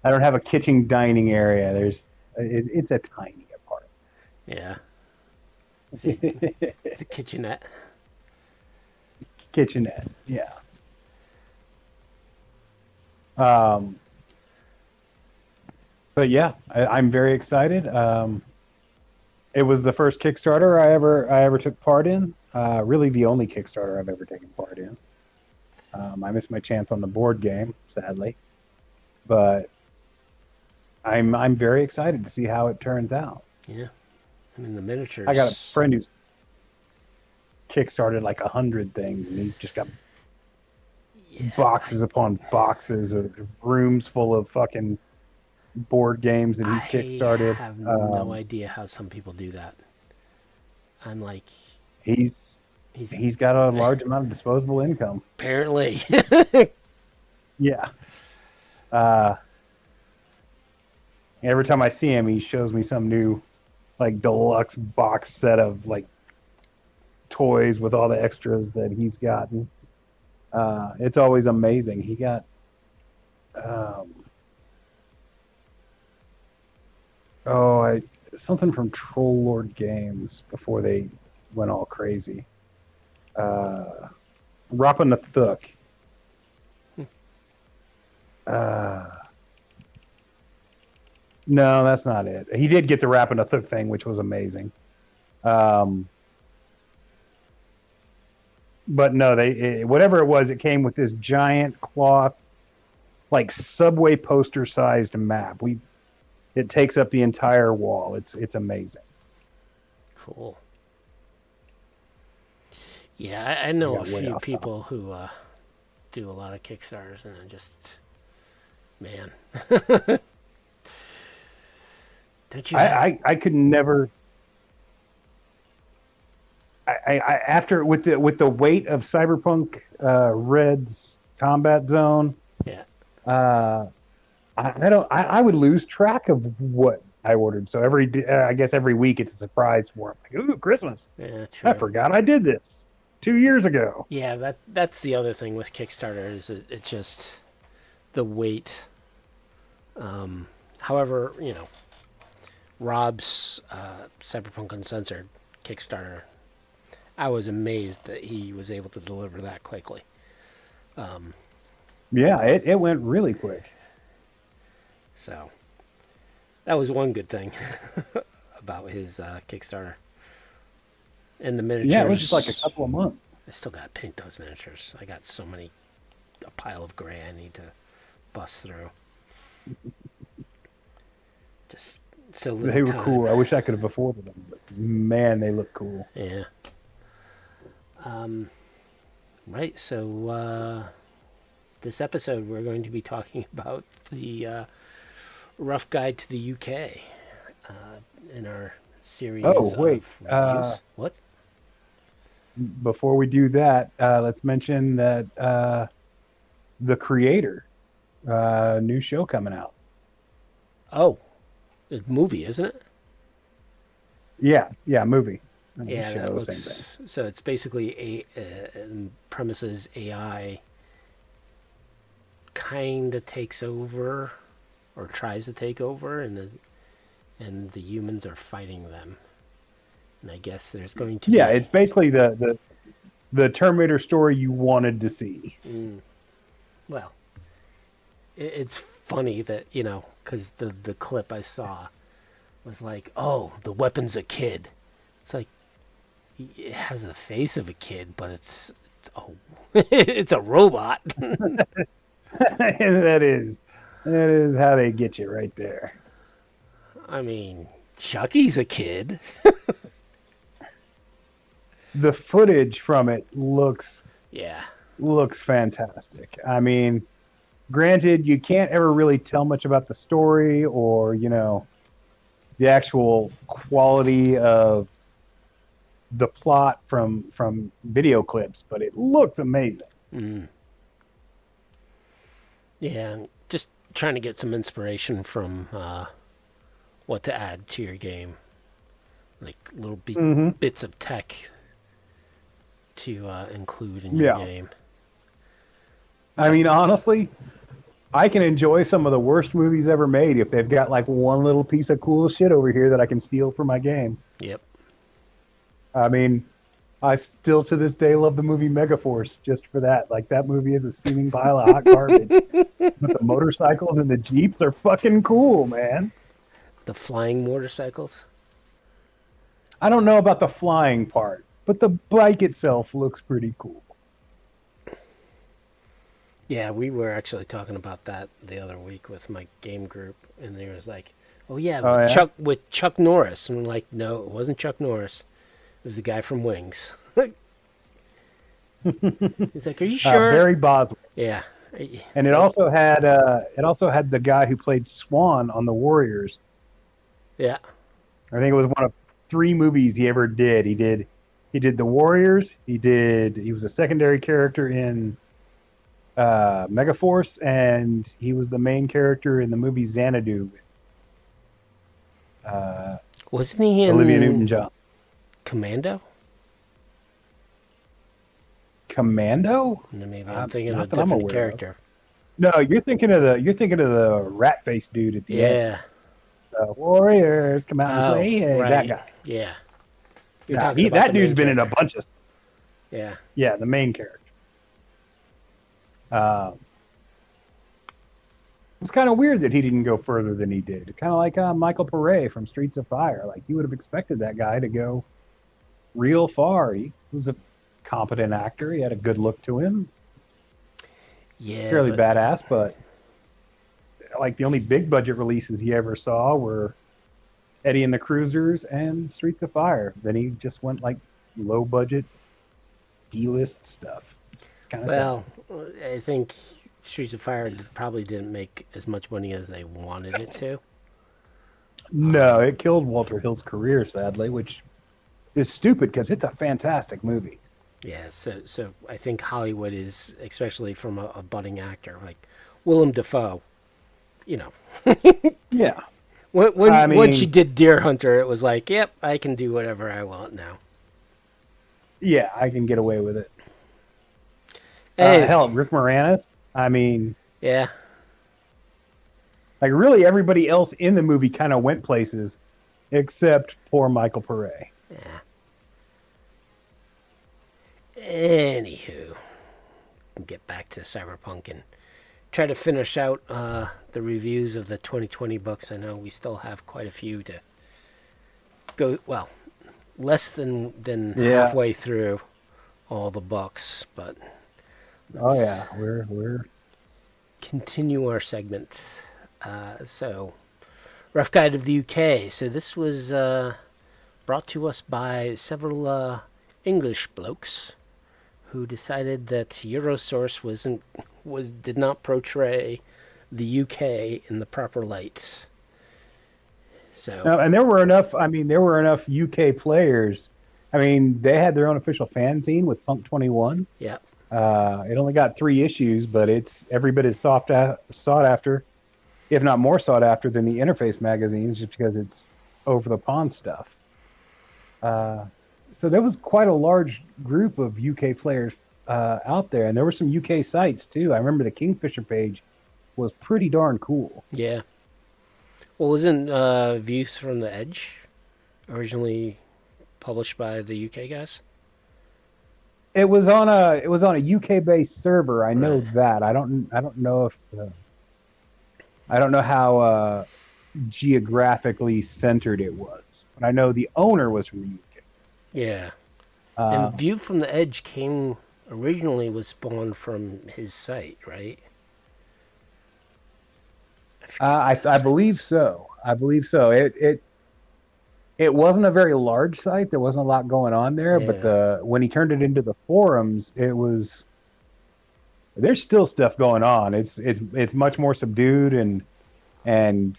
don't have a kitchen dining area. It's a tiny apartment. Yeah. See, it's a kitchenette. Kitchenette, yeah. But yeah, I'm very excited. It was the first Kickstarter I ever took part in. Really, the only Kickstarter I've ever taken part in. I missed my chance on the board game, sadly, but I'm very excited to see how it turns out. Yeah, I mean the miniatures. I got a friend who's kickstarted like 100 things, and he's just got boxes upon boxes of rooms full of fucking board games that he's kickstarted. I have no idea how some people do that. I'm like, he's got a large amount of disposable income. Apparently. Yeah. Every time I see him, he shows me some new, like, deluxe box set of, like, toys with all the extras that he's gotten. It's always amazing. He got, something from Troll Lord Games before they went all crazy. Rappin' the Thook. No, that's not it. He did get the Rappin' the Thook thing, which was amazing. But no, whatever it was, it came with this giant cloth, like subway poster sized map. It takes up the entire wall. It's amazing. Cool. Yeah, I know a few people who do a lot of Kickstarters, and just, man. Don't you? I could never. After with the weight of Cyberpunk Red's Combat Zone. Yeah. I would lose track of what I ordered. So I guess every week it's a surprise for him. Like, ooh, Christmas. Yeah, true. I forgot I did this 2 years ago. Yeah, that's the other thing with Kickstarter is it's just the weight. However, Rob's Cyberpunk Uncensored Kickstarter, I was amazed that he was able to deliver that quickly. Yeah, it went really quick. So that was one good thing about his Kickstarter. And the miniatures. Yeah, it was just like a couple of months. I still got to paint those miniatures. I got a pile of gray I need to bust through. Just so little They were time. cool. I wish I could have afforded them, but man, they look cool. Yeah. Right. So this episode, we're going to be talking about the rough guide to the UK in our series Oh, wait. of reviews. What? Before we do that, let's mention that the creator, new show coming out. Oh, a movie, isn't it? Yeah, movie. Yeah, show, that same looks. thing. So it's basically premises AI kind of takes over, or tries to take over, and the humans are fighting them. And I guess there's going to be. Yeah, it's basically the Terminator story you wanted to see. Well, it's funny that, because the clip I saw was like, oh, the weapon's a kid. It's like, it has the face of a kid, but it's it's a robot. That is how they get you right there. I mean, Chucky's a kid. The footage from it looks fantastic. I mean, granted, you can't ever really tell much about the story or, the actual quality of the plot from video clips, but it looks amazing. Yeah, just trying to get some inspiration from what to add to your game. Like little bits of tech to include in your game. I mean, honestly, I can enjoy some of the worst movies ever made if they've got like one little piece of cool shit over here that I can steal for my game. Yep. I mean, I still to this day love the movie Megaforce just for that. Like, that movie is a steaming pile of hot garbage. But the motorcycles and the Jeeps are fucking cool, man. The flying motorcycles? I don't know about the flying part, but the bike itself looks pretty cool. Yeah, we were actually talking about that the other week with my game group, and they was like, "Oh yeah, with Chuck Norris," and we're like, "No, it wasn't Chuck Norris. It was the guy from Wings." He's like, "Are you sure?" Barry Boswell. Yeah. And it also had the guy who played Swan on the Warriors. Yeah. I think it was one of 3 movies he ever did. He did the Warriors. He was a secondary character in Megaforce, and he was the main character in the movie Xanadu. Wasn't he in Olivia Newton-John? Commando? Commando? Maybe I'm thinking of a different character. No, you're thinking of the rat face dude at the end. The Warriors come out and play. Hey, right. That guy. Yeah. That dude's been in a bunch of stuff. Yeah. Yeah, the main character. It's kind of weird that he didn't go further than he did. Kind of like Michael Pare from Streets of Fire. Like, you would have expected that guy to go real far. He was a competent actor. He had a good look to him. Yeah. Fairly badass, but like the only big budget releases he ever saw were Eddie and the Cruisers and Streets of Fire. Then he just went like low budget D-list stuff. Kind of sad. I think Streets of Fire probably didn't make as much money as they wanted it to. No, it killed Walter Hill's career, sadly, which is stupid because it's a fantastic movie. Yeah, so I think Hollywood is, especially from a budding actor like Willem Dafoe, Yeah. Once you did Deer Hunter, it was like, yep, I can do whatever I want now. Yeah, I can get away with it. Hey. Hell, Rick Moranis. I mean, yeah. Like, really, everybody else in the movie kind of went places, except poor Michael Pare. Yeah. Anywho, get back to Cyberpunk and try to finish out the reviews of the 2020 books. I know we still have quite a few to go. Well, less than halfway through all the books, but oh yeah, we're continue our segment. So, Rough Guide of the UK. So this was brought to us by several English blokes who decided that Eurosource did not portray the UK in the proper light. So And there were enough. I mean, there were enough UK players. I mean, they had their own official fanzine with Punk 21. yeah, It only got 3 issues, but it's every bit as sought after, if not more sought after, than the Interface magazines, just because it's over the pond stuff. So there was quite a large group of UK players out there, and there were some UK sites too. I remember the Kingfisher page was pretty darn cool. yeah. Well, wasn't Views from the Edge originally published by the UK guys? It was on a UK based server. I know Right. that. I don't know if I don't know how geographically centered it was, but I know the owner was from the UK. Yeah. Uh, And View from the Edge was spawned from his site, right? I forget if I that's right. believe so. I believe so. It wasn't a very large site. There wasn't a lot going on there, but Yeah. when he turned it into the forums, there's still stuff going on. It's much more subdued and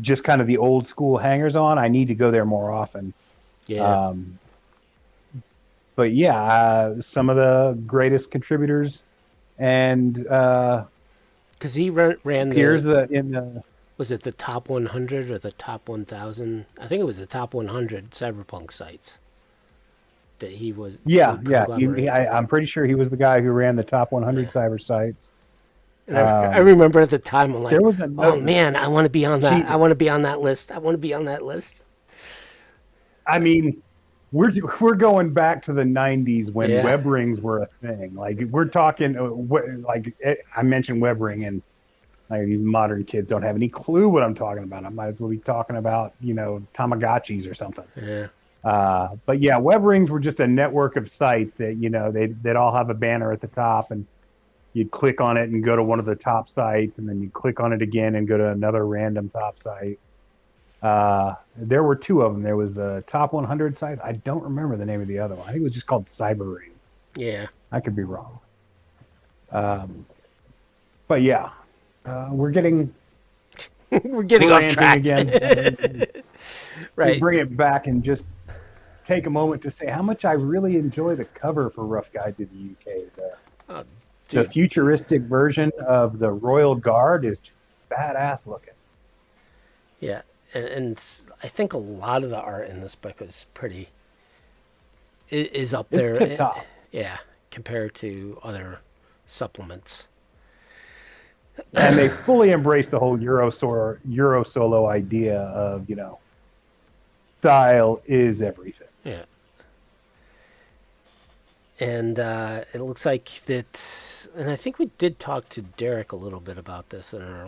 just kind of the old school hangers on. I need to go there more often. Yeah. Um, but yeah, some of the greatest contributors and Because he ran peers that in the was it the top 100 or the top 1,000? I think it was the top 100 cyberpunk sites that he was yeah, would yeah. conglomerate. I'm pretty sure he was the guy who ran the top 100 Yeah. cyber sites. And I remember at the time, I'm There like, was oh another. man, I want to be on that. I Jesus, want to be on that list. I want to be on that list. I mean, we're going back to the 90s when Yeah. web rings were a thing. Like we're talking, I mentioned web ring, and like these modern kids don't have any clue what I'm talking about. I might as well be talking about Tamagotchis or something. Yeah. But yeah, web rings were just a network of sites that they'd all have a banner at the top, and you'd click on it and go to one of the top sites, and then you click on it again and go to another random top site. There were 2 of them. There was the top 100 site. I don't remember the name of the other one. I think it was just called Cyber Ring. Yeah. I could be wrong. But yeah, we're getting We're getting off ranting track. again. We Right. bring it back and just take a moment to say how much I really enjoy the cover for Rough Guide to the UK. Oh, The dude. futuristic version of the Royal Guard is just badass looking. Yeah. And I think a lot of the art in this book is up It's there. tip top. Yeah, compared to other supplements. And they fully embrace the whole Euro solo idea of, style is everything. Yeah. And it looks like that, and I think we did talk to Derek a little bit about this in our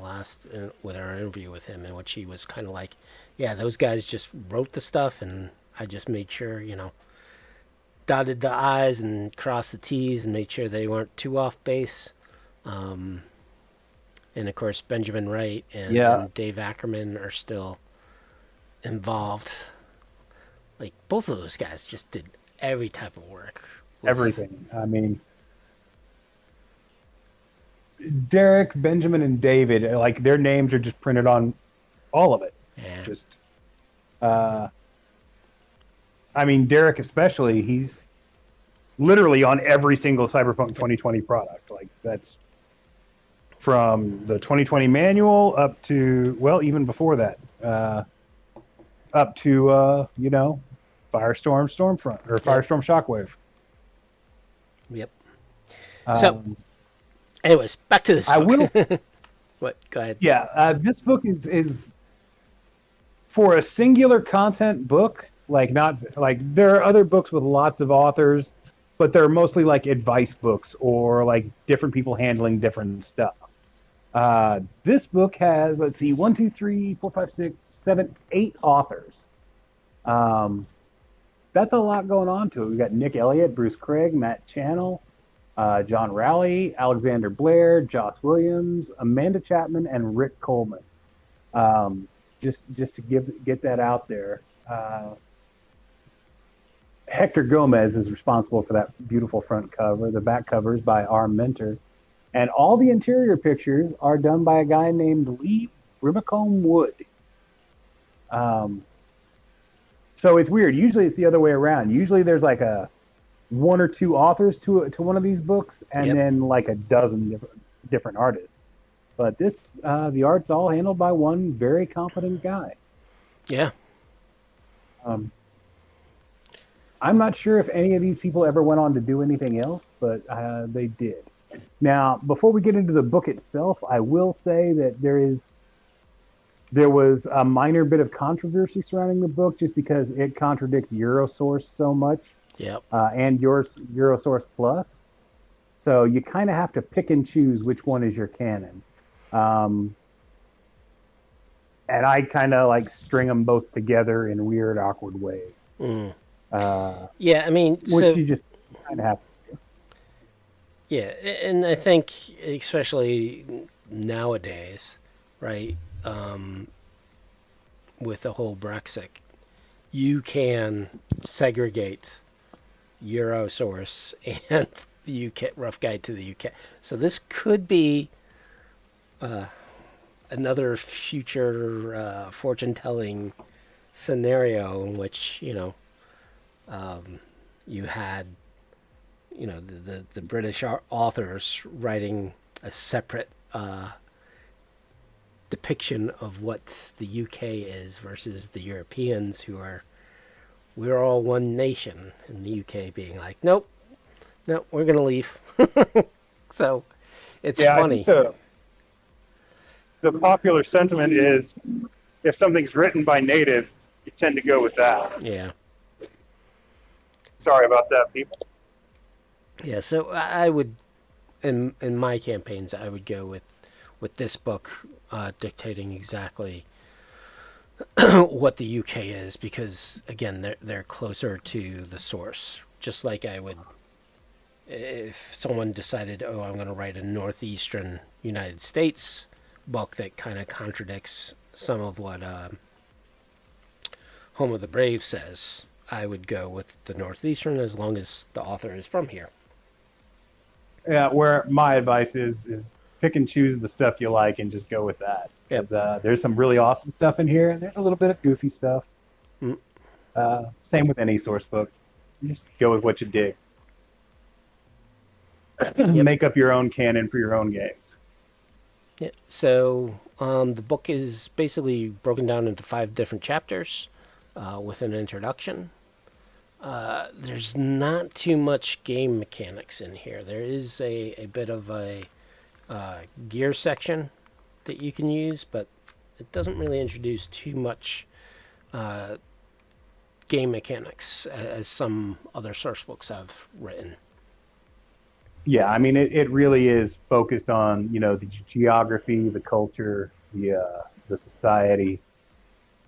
with our interview with him, in which he was kind of like, yeah, those guys just wrote the stuff, and I just made sure, dotted the I's and crossed the T's and made sure they weren't too off base. And of course, Benjamin Wright Yeah, and Dave Ackerman are still involved. Like, both of those guys just did every type of work. everything. I mean, Derek, Benjamin, and David, like their names are just printed on all of it. Yeah. Just, I mean, Derek especially, he's literally on every single Cyberpunk 2020 product. Like that's from the 2020 manual up to, well, even before that, up to Firestorm Stormfront or Yep. Firestorm Shockwave. Yep. So, Um, anyways, back to this I book. will, What? Go ahead. yeah. This book is for a singular content book. Like not like there are other books with lots of authors, but they're mostly like advice books or like different people handling different stuff. This book has, let's see, 1, 2, 3, 4, 5, 6, 7, 8 authors. That's a lot going on to it. We've got Nick Elliott, Bruce Craig, Matt Channel, John Rowley, Alexander Blair, Joss Williams, Amanda Chapman, and Rick Coleman. Um, just to get that out there. Hector Gomez is responsible for that beautiful front cover. The back cover is by our mentor. And all the interior pictures are done by a guy named Lee Brimacombe Wood. Um, so it's weird. Usually it's the other way around. Usually there's like a one or two authors to one of these books, and then like a dozen different artists. But this, the art's all handled by one very competent guy. Yeah. I'm not sure if any of these people ever went on to do anything else, but they did. Now, before we get into the book itself, I will say that there was a minor bit of controversy surrounding the book just because it contradicts Eurosource so much. Yep. And your Eurosource Plus. So you kind of have to pick and choose which one is your canon. And I kind of like string them both together in weird, awkward ways. Yeah, I mean, which you just kind of have to do. Yeah, and I think especially nowadays, right, with the whole Brexit, you can segregate Eurosource and the UK Rough Guide to the UK. So this could be another future fortune-telling scenario in which you had the British authors writing a separate depiction of what the UK is versus the Europeans who are, we're all one nation, and the UK being like, nope, we're going to leave. So it's funny. The popular sentiment is if something's written by natives, you tend to go with that. Yeah. Sorry about that, people. Yeah, so I would, in my campaigns, I would go with this book dictating exactly what the UK is, because again, they're closer to the source. Just like I would, if someone decided, I'm going to write a northeastern United States book that kind of contradicts some of what Home of the Brave says, I would go with the northeastern as long as the author is from here. Yeah, where my advice is pick and choose the stuff you like and just go with that. Yep. There's some really awesome stuff in here, and there's a little bit of goofy stuff. Same with any source book. You just go with what you dig. Make up your own canon for your own games. Yeah. So the book is basically broken down into 5 different chapters with an introduction. There's not too much game mechanics in here. There is a bit of a gear section that you can use, but it doesn't really introduce too much game mechanics as some other source books have written. Yeah, I mean, it really is focused on, the geography, the culture, the society.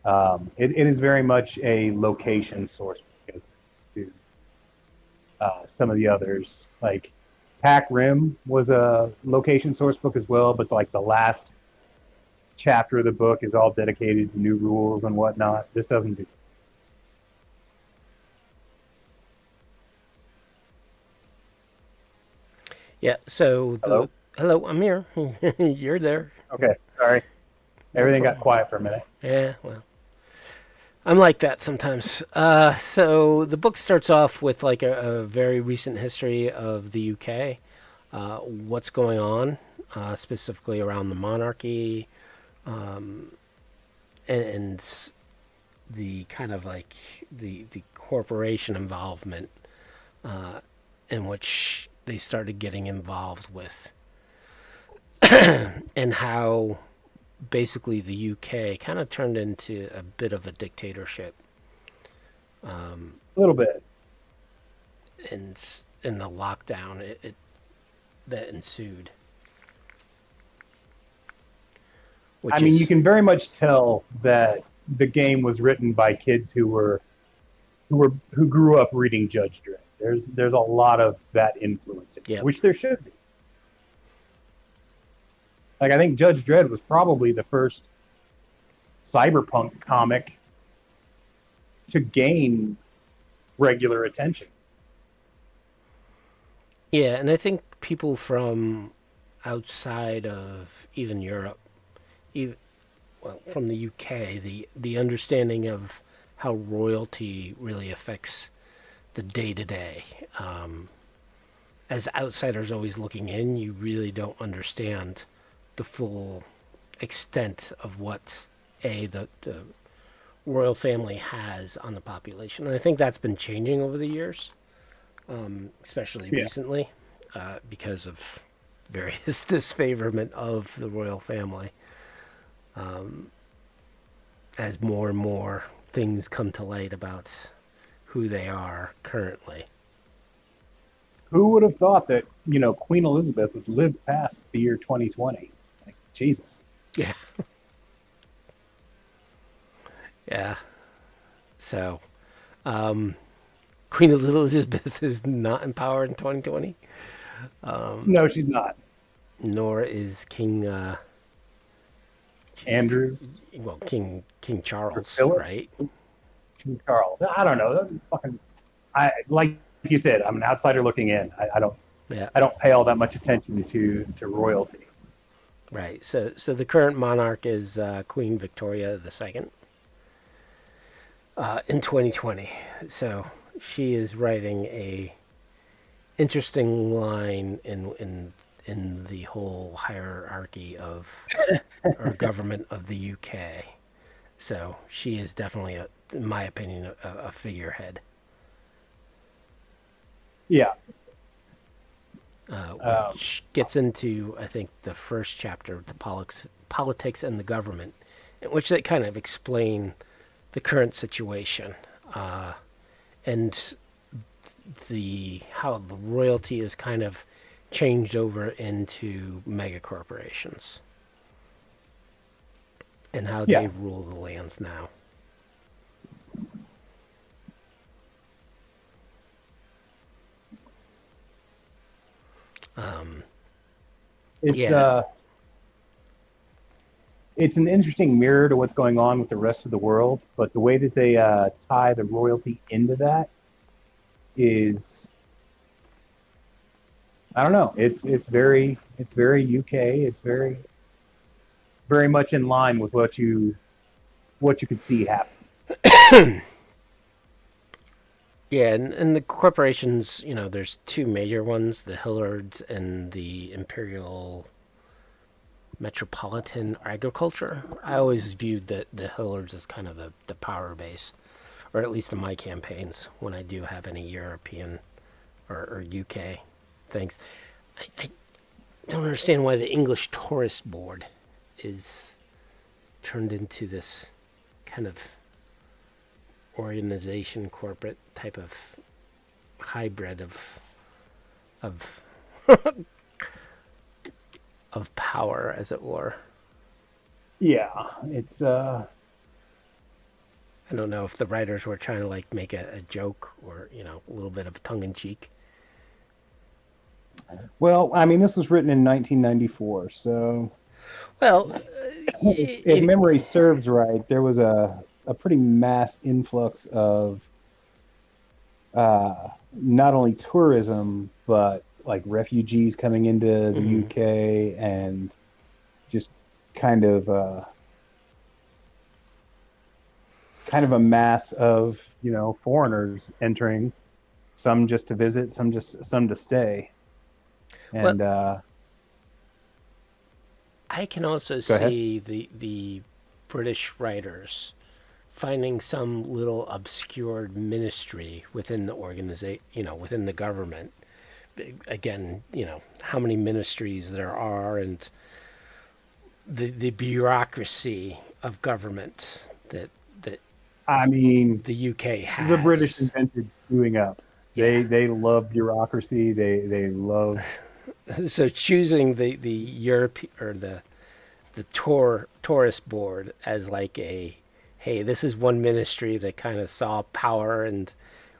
It is very much a location source book as to some of the others. Like Pac Rim was a location source book as well, but like the last chapter of the book is all dedicated to new rules and whatnot. This doesn't do. Yeah, so... Hello, I'm here. You're there. Okay, sorry. Everything got quiet for a minute. Yeah, well, I'm like that sometimes. So the book starts off with like a very recent history of the UK, what's going on, specifically around the monarchy, and the kind of like the corporation involvement in which they started getting involved with, and how basically the UK kind of turned into a bit of a dictatorship. A little bit. And in the lockdown that ensued. I mean, you can very much tell that the game was written by kids who grew up reading Judge Dredd. There's a lot of that influence, Yep. which there should be. Like I think Judge Dredd was probably the first cyberpunk comic to gain regular attention. Yeah, and I think people from outside of even Europe, even well, from the UK, the understanding of how royalty really affects the day to day. As outsiders always looking in, you really don't understand the full extent of what the royal family has on the population, and I think that's been changing over the years, especially Yeah. recently, because of various disfavorment of the royal family. As more and more things come to light about who they are currently. Who would have thought that, Queen Elizabeth would live past the year 2020? Like, Jesus. Yeah. Yeah. So, Queen Elizabeth is not in power in 2020. No, she's not. Nor is King Andrew, King Charles, Philip? right? King Charles. I don't know. That's fucking. I like you said. I'm an outsider looking in. Yeah. I don't pay all that much attention to royalty. Right. So the current monarch is Queen Victoria II. In 2020. So she is writing a interesting line in the whole hierarchy of or government of the UK. So she is definitely, in my opinion, a figurehead. Yeah. Which gets into, I think, the first chapter, the politics and the government, in which they kind of explain the current situation, and how the royalty is kind of changed over into mega corporations, and how Yeah. they rule the lands now. It's Yeah. it's an interesting mirror to what's going on with the rest of the world, but the way that they tie the royalty into that is, I don't know. It's very UK. It's very much in line with what you could see happen. Yeah, and the corporations, there's two major ones, the Hillards and the Imperial Metropolitan Agriculture. I always viewed the Hillards as kind of the power base, or at least in my campaigns when I do have any European or UK things. I don't understand why the English Tourist Board is turned into this kind of organization, corporate type of hybrid of of power, as it were. Yeah, it's I don't know if the writers were trying to make a joke or a little bit of tongue in cheek. well, I mean, this was written in 1994, so Well, if memory serves right, there was a pretty mass influx of not only tourism but like refugees coming into the UK, and just kind of a mass of foreigners entering, some just to visit, some to stay, and I can also Go ahead. see the British writers finding some little obscured ministry within the organization, within the government. Again, how many ministries there are, and the bureaucracy of government that I mean, the UK has. the British invented screwing up. Yeah. They love bureaucracy. They love. So choosing the Europe or the tourist board as like a, hey, this is one ministry that kind of saw power and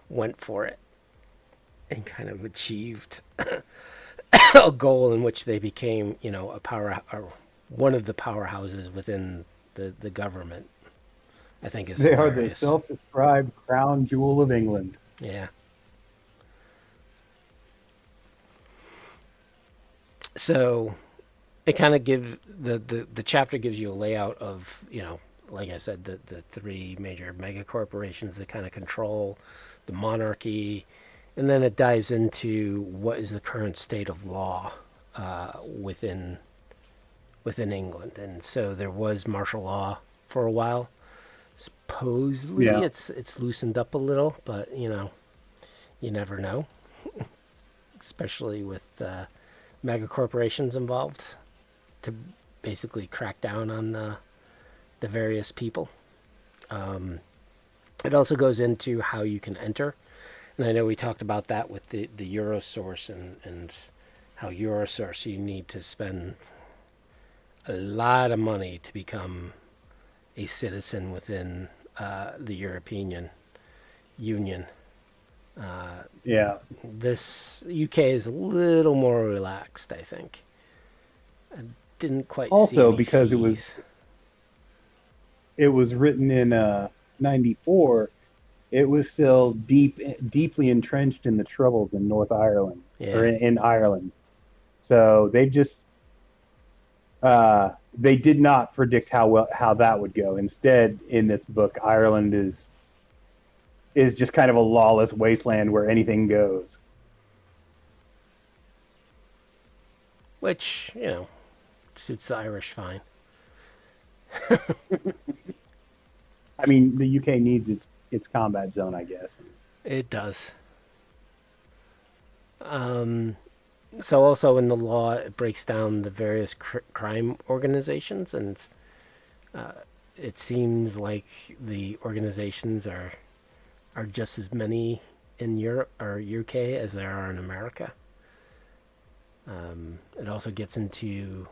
went for it. and kind of achieved a goal in which they became, a power or one of the powerhouses within the government. I think is They are the hilarious. self-described crown jewel of England. Yeah. So it kind of gives the chapter gives you a layout of, like I said, the three major mega corporations that kind of control the monarchy, and then it dives into what is the current state of law within England. And so there was martial law for a while. Supposedly Yeah. it's loosened up a little, but you never know, especially with mega corporations involved to basically crack down on the various people. It also goes into how you can enter, and I know we talked about that with the Eurosource and how Eurosource you need to spend a lot of money to become a citizen within the European Union. Yeah. This UK is a little more relaxed, I think. I didn't quite see Also, any because fees. it was written in '94, it was still deeply entrenched in the troubles in North Ireland or Yeah. in Ireland. So they did not predict how that would go. Instead, in this book, Ireland is just kind of a lawless wasteland where anything goes. Which, suits the Irish fine. I mean, the UK needs its combat zone, I guess. It does. So also in the law, it breaks down the various crime organizations, and it seems like the organizations are just as many in Europe or UK as there are in America. It also gets into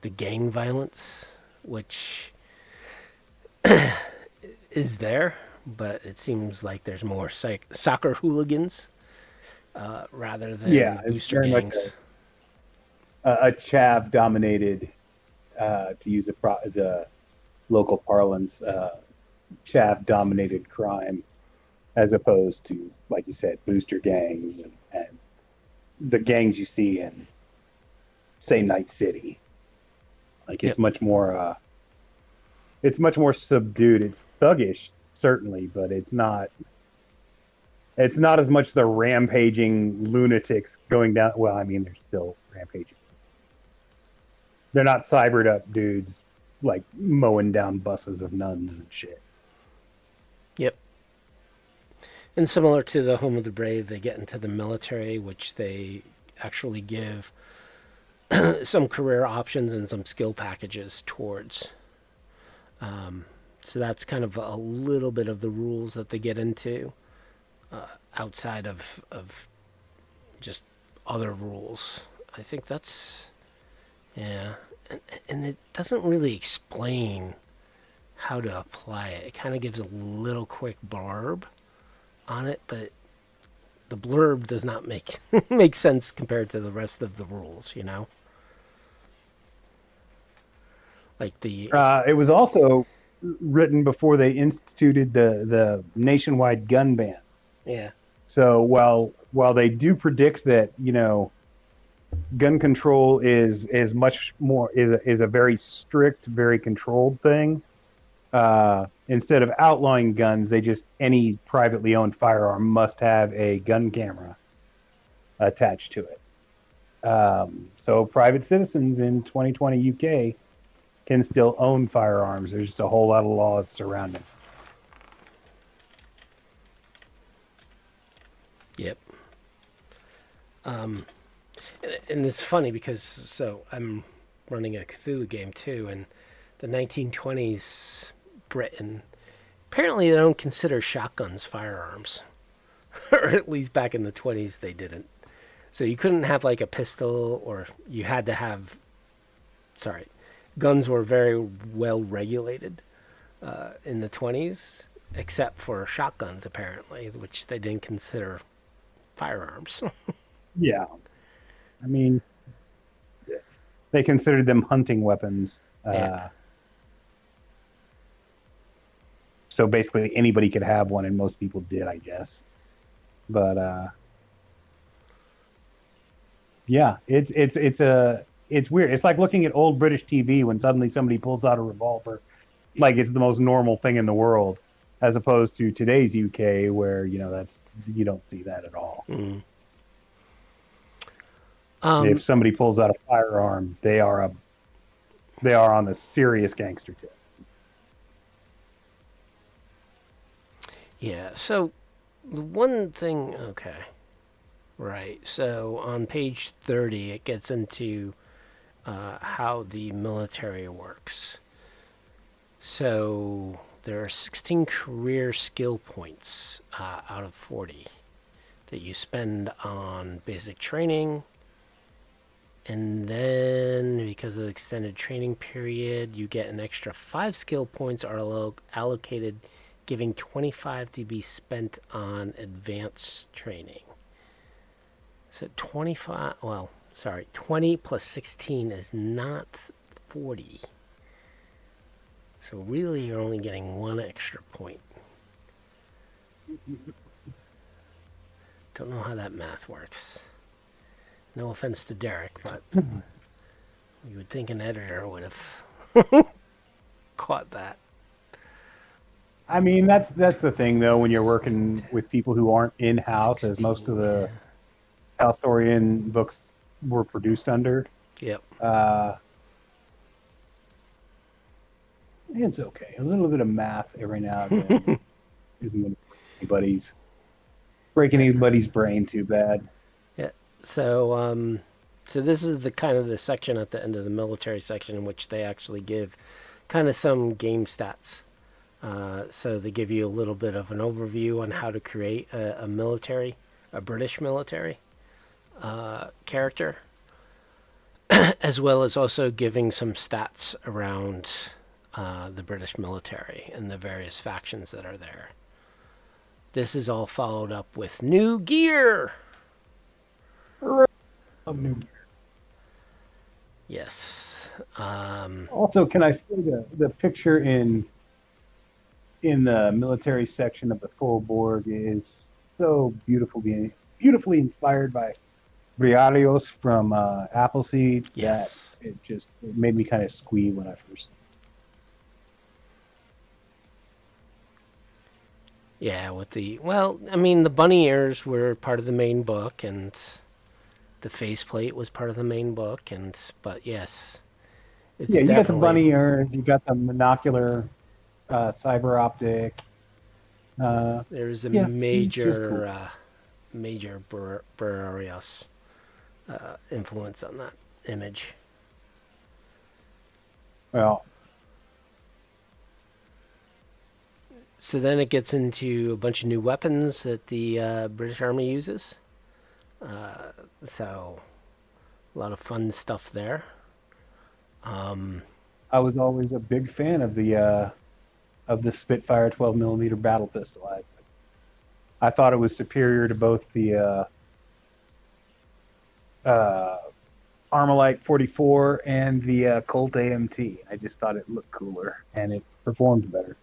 the gang violence, which is there, but it seems like there's more soccer hooligans rather than Yeah, it's booster very much gangs. a chav dominated, to use the local parlance, chav dominated crime, as opposed to, like you said, booster gangs and the gangs you see in, say, Night City. Like Yep. it's much more subdued. It's thuggish, certainly, but it's not as much the rampaging lunatics going down. Well, I mean, they're still rampaging. They're not cybered up dudes like mowing down buses of nuns and shit. Yep. And similar to the Home of the Brave, they get into the military, which they actually give some career options and some skill packages towards. So that's kind of a little bit of the rules that they get into outside of just other rules. I think that's, yeah. And it doesn't really explain how to apply it. It kind of gives a little quick blurb on it, but the blurb does not make make sense compared to the rest of the rules, Like the It was also written before they instituted the nationwide gun ban. yeah. So while they do predict that, gun control is much more is a very strict, very controlled thing. Instead of outlawing guns, they just any privately owned firearm must have a gun camera attached to it. So private citizens in 2020 UK can still own firearms. There's just a whole lot of laws surrounding. Yep. And it's funny because so I'm running a Cthulhu game too, and the 1920s Britain apparently they don't consider shotguns firearms, or at least back in the 20s they didn't. So you couldn't have like a pistol, or you had to have. Sorry, guns were very well regulated in the 20s, except for shotguns apparently, which they didn't consider firearms. Yeah. I mean, they considered them hunting weapons. Yeah. So basically anybody could have one, and most people did, I guess. But yeah, it's weird. It's like looking at old British TV when suddenly somebody pulls out a revolver, like it's the most normal thing in the world, as opposed to today's UK where that's you don't see that at all. Mm. If somebody pulls out a firearm, they are on the serious gangster tip. Yeah. So the one thing, okay. Right. So on page 30, it gets into how the military works. So there are 16 career skill points out of 40 that you spend on basic training. And then, because of the extended training period, you get an extra 5 skill points are allocated, giving 25 to be spent on advanced training. So 20 plus 16 is not 40. So really, you're only getting 1 extra point. Don't know how that math works. No offense to Derek, but you would think an editor would have caught that. I mean, that's the thing, though, when you're working with people who aren't in-house, as most of the Tolstoyan books were produced under. Yep. It's okay. A little bit of math every now and then isn't going to break anybody's brain too bad. Yeah. So this is the kind of the section at the end of the military section in which they actually give kind of some game stats. So they give you a little bit of an overview on how to create a British military character, as well as also giving some stats around the British military and the various factions that are there. This is all followed up with new gear. Yes. Also, can I say the picture in the military section of the full board is so beautifully inspired by Briarios from Appleseed. Yes. That it made me kind of squee when I first. Yeah, the bunny ears were part of the main book, and the faceplate was part of the main book, but yes, it's you got the definitely bunny ears, you got the monocular cyber optic. There's a Yeah, major Briarios influence on that image. Well, so then it gets into a bunch of new weapons that the British Army uses. So a lot of fun stuff there. I was always a big fan of the Spitfire 12mm battle pistol. I thought it was superior to both the Armalite 44 and the Colt AMT. I just thought it looked cooler and it performed better.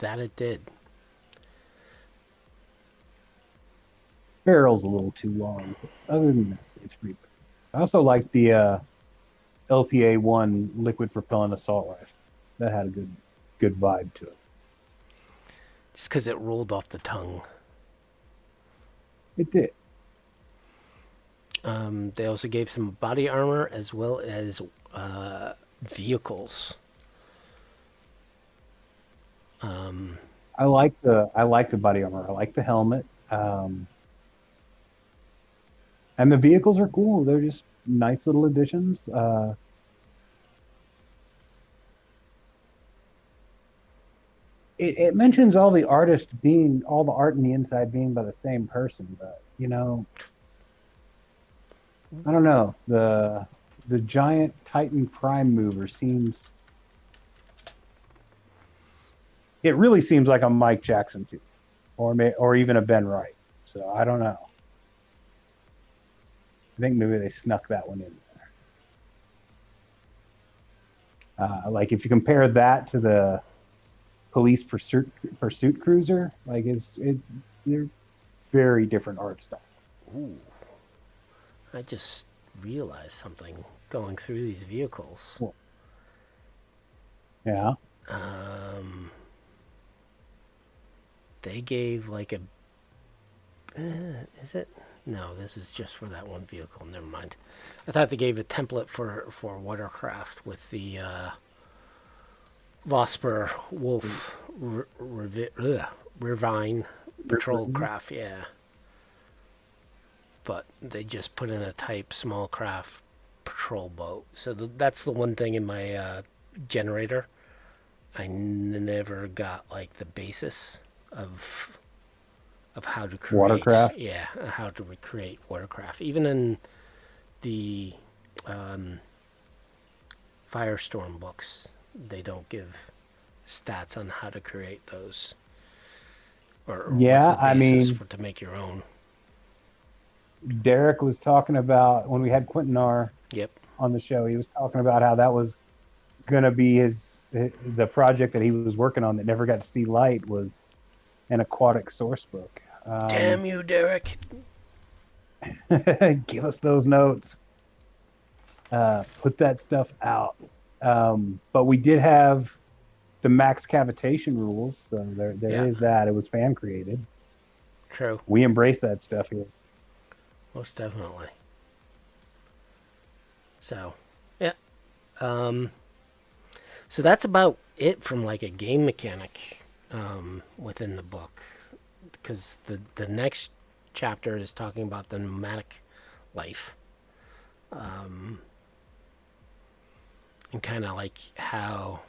That it did. Barrel's a little too long. But other than that, it's pretty good. I also like the LPA-1 liquid propellant assault rifle. That had a good vibe to it. Just because it rolled off the tongue. It did. They also gave some body armor as well as vehicles. I like the body armor. I like the helmet. And the vehicles are cool. They're just nice little additions. It mentions all the art in the inside being by the same person, but I don't know. The giant Titan Prime mover seems. It really seems like a Mike Jackson too, or even a Ben Wright. so I don't know. I think maybe they snuck that one in there. Like if you compare that to the police pursuit cruiser, like it's they're very different art style. Ooh. I just realized something going through these vehicles. Cool. Yeah. They gave like a. Is it? No, this is just for that one vehicle. Never mind. I thought they gave a template for watercraft with the Vosper Wolf Rivine patrol craft. Yeah. But they just put in a type small craft patrol boat. So that's the one thing in my generator. I never got like the basis of how to create Watercraft. Yeah, how to recreate watercraft. Even in the Firestorm books, they don't give stats on how to create those. Or Yeah, what's the I basis mean, for to make your own. Derek was talking about when we had Quentin R Yep. on the show. He was talking about how that was going to be the project that he was working on that never got to see light was an aquatic source book. Damn you, Derek. Give us those notes. Put that stuff out. But we did have the max cavitation rules, so there Yeah. is that. It was fan created. True. We embrace that stuff here. Most definitely. So, yeah. So that's about it from like a game mechanic within the book, because the next chapter is talking about the nomadic life, and kind of like how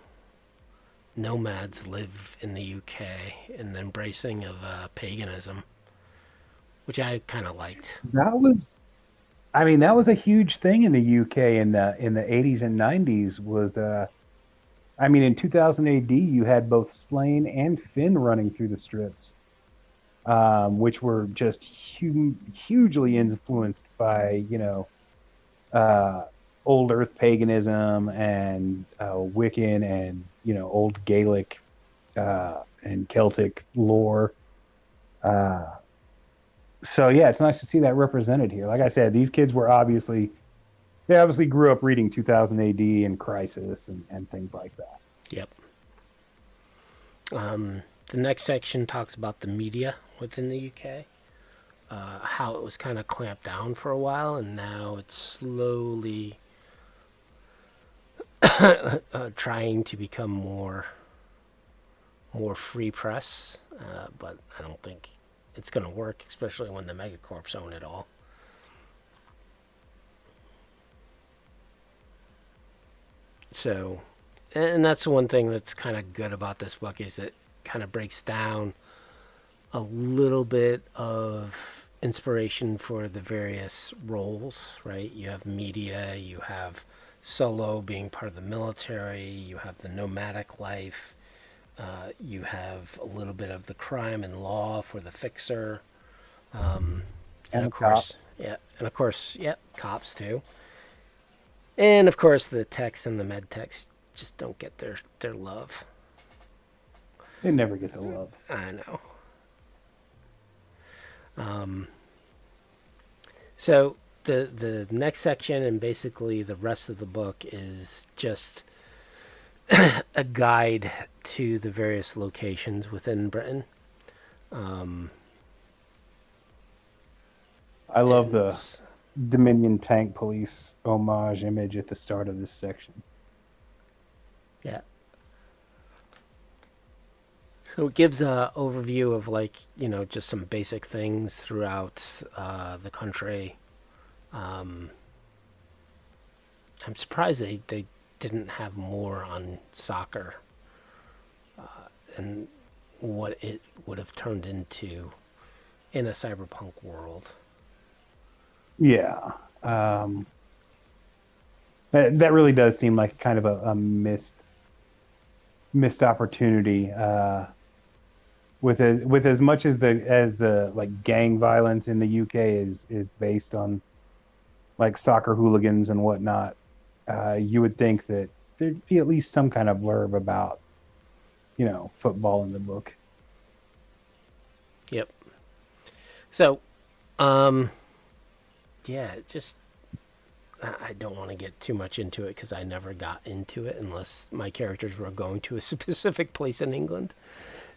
nomads live in the UK and the embracing of paganism, which I kind of liked. That was a huge thing in the UK in the 80s and 90s. In 2000 AD, you had both Slain and Finn running through the strips, which were just hugely influenced by old Earth paganism and Wiccan and old Gaelic and Celtic lore. So yeah, it's nice to see that represented here. Like I said, these kids they obviously grew up reading 2000 AD and Crisis and things like that. Yep. The next section talks about the media within the UK, how it was kind of clamped down for a while, and now it's slowly trying to become more free press, but I don't think it's going to work, especially when the megacorps own it all. So, and that's the one thing that's kind of good about this book is it kind of breaks down a little bit of inspiration for the various roles, right? You have media, you have solo being part of the military, you have the nomadic life, you have a little bit of the crime and law for the fixer, and of course, cops too. And of course, the techs and the med techs just don't get their love. They never get the love. I know. So the next section and basically the rest of the book is just a guide to the various locations within Britain. I love the Dominion Tank Police homage image at the start of this section. Yeah. So it gives a overview of just some basic things throughout the country. I'm surprised they didn't have more on soccer and what it would have turned into in a cyberpunk world. Yeah. That really does seem like kind of a missed opportunity. with as much as the like gang violence in the UK is based on like soccer hooligans and whatnot, you would think that there'd be at least some kind of blurb about, football in the book. Yep. So, yeah, just I don't want to get too much into it because I never got into it unless my characters were going to a specific place in England.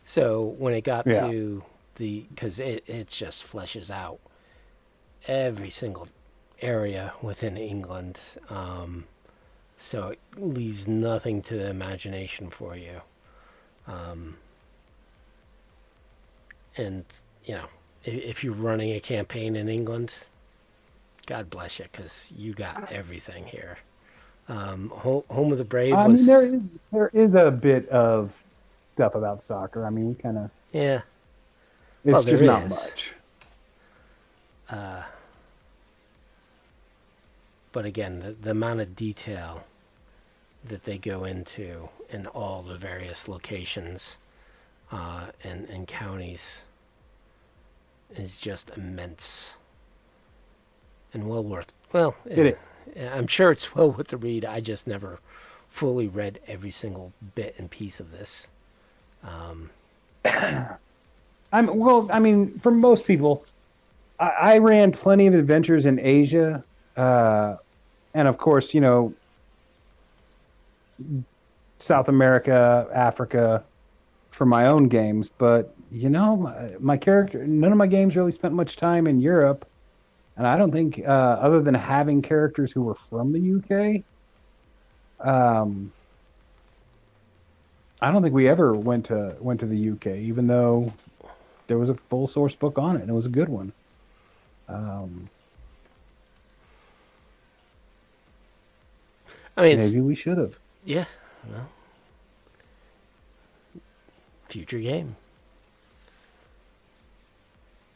So when it got Yeah. to because it just fleshes out every single area within England, so it leaves nothing to the imagination for you. And if you're running a campaign in England, God bless you, because you got everything here. Home of the Brave I was, mean, there is a bit of stuff about soccer. I mean, kind of, yeah. it's Well, just there not is. much. But again, the amount of detail that they go into in all the various locations and counties is just immense and well worth. Well, It is. I'm sure it's well worth the read. I just never fully read every single bit and piece of this. I mean, for most people, I ran plenty of adventures in Asia, and of course, South America, Africa, for my own games. But my character, none of my games really spent much time in Europe, and I don't think, other than having characters who were from the UK, I don't think we ever went to the UK, even though there was a full source book on it, and it was a good one. I mean, Maybe we should have. yeah, well, future game.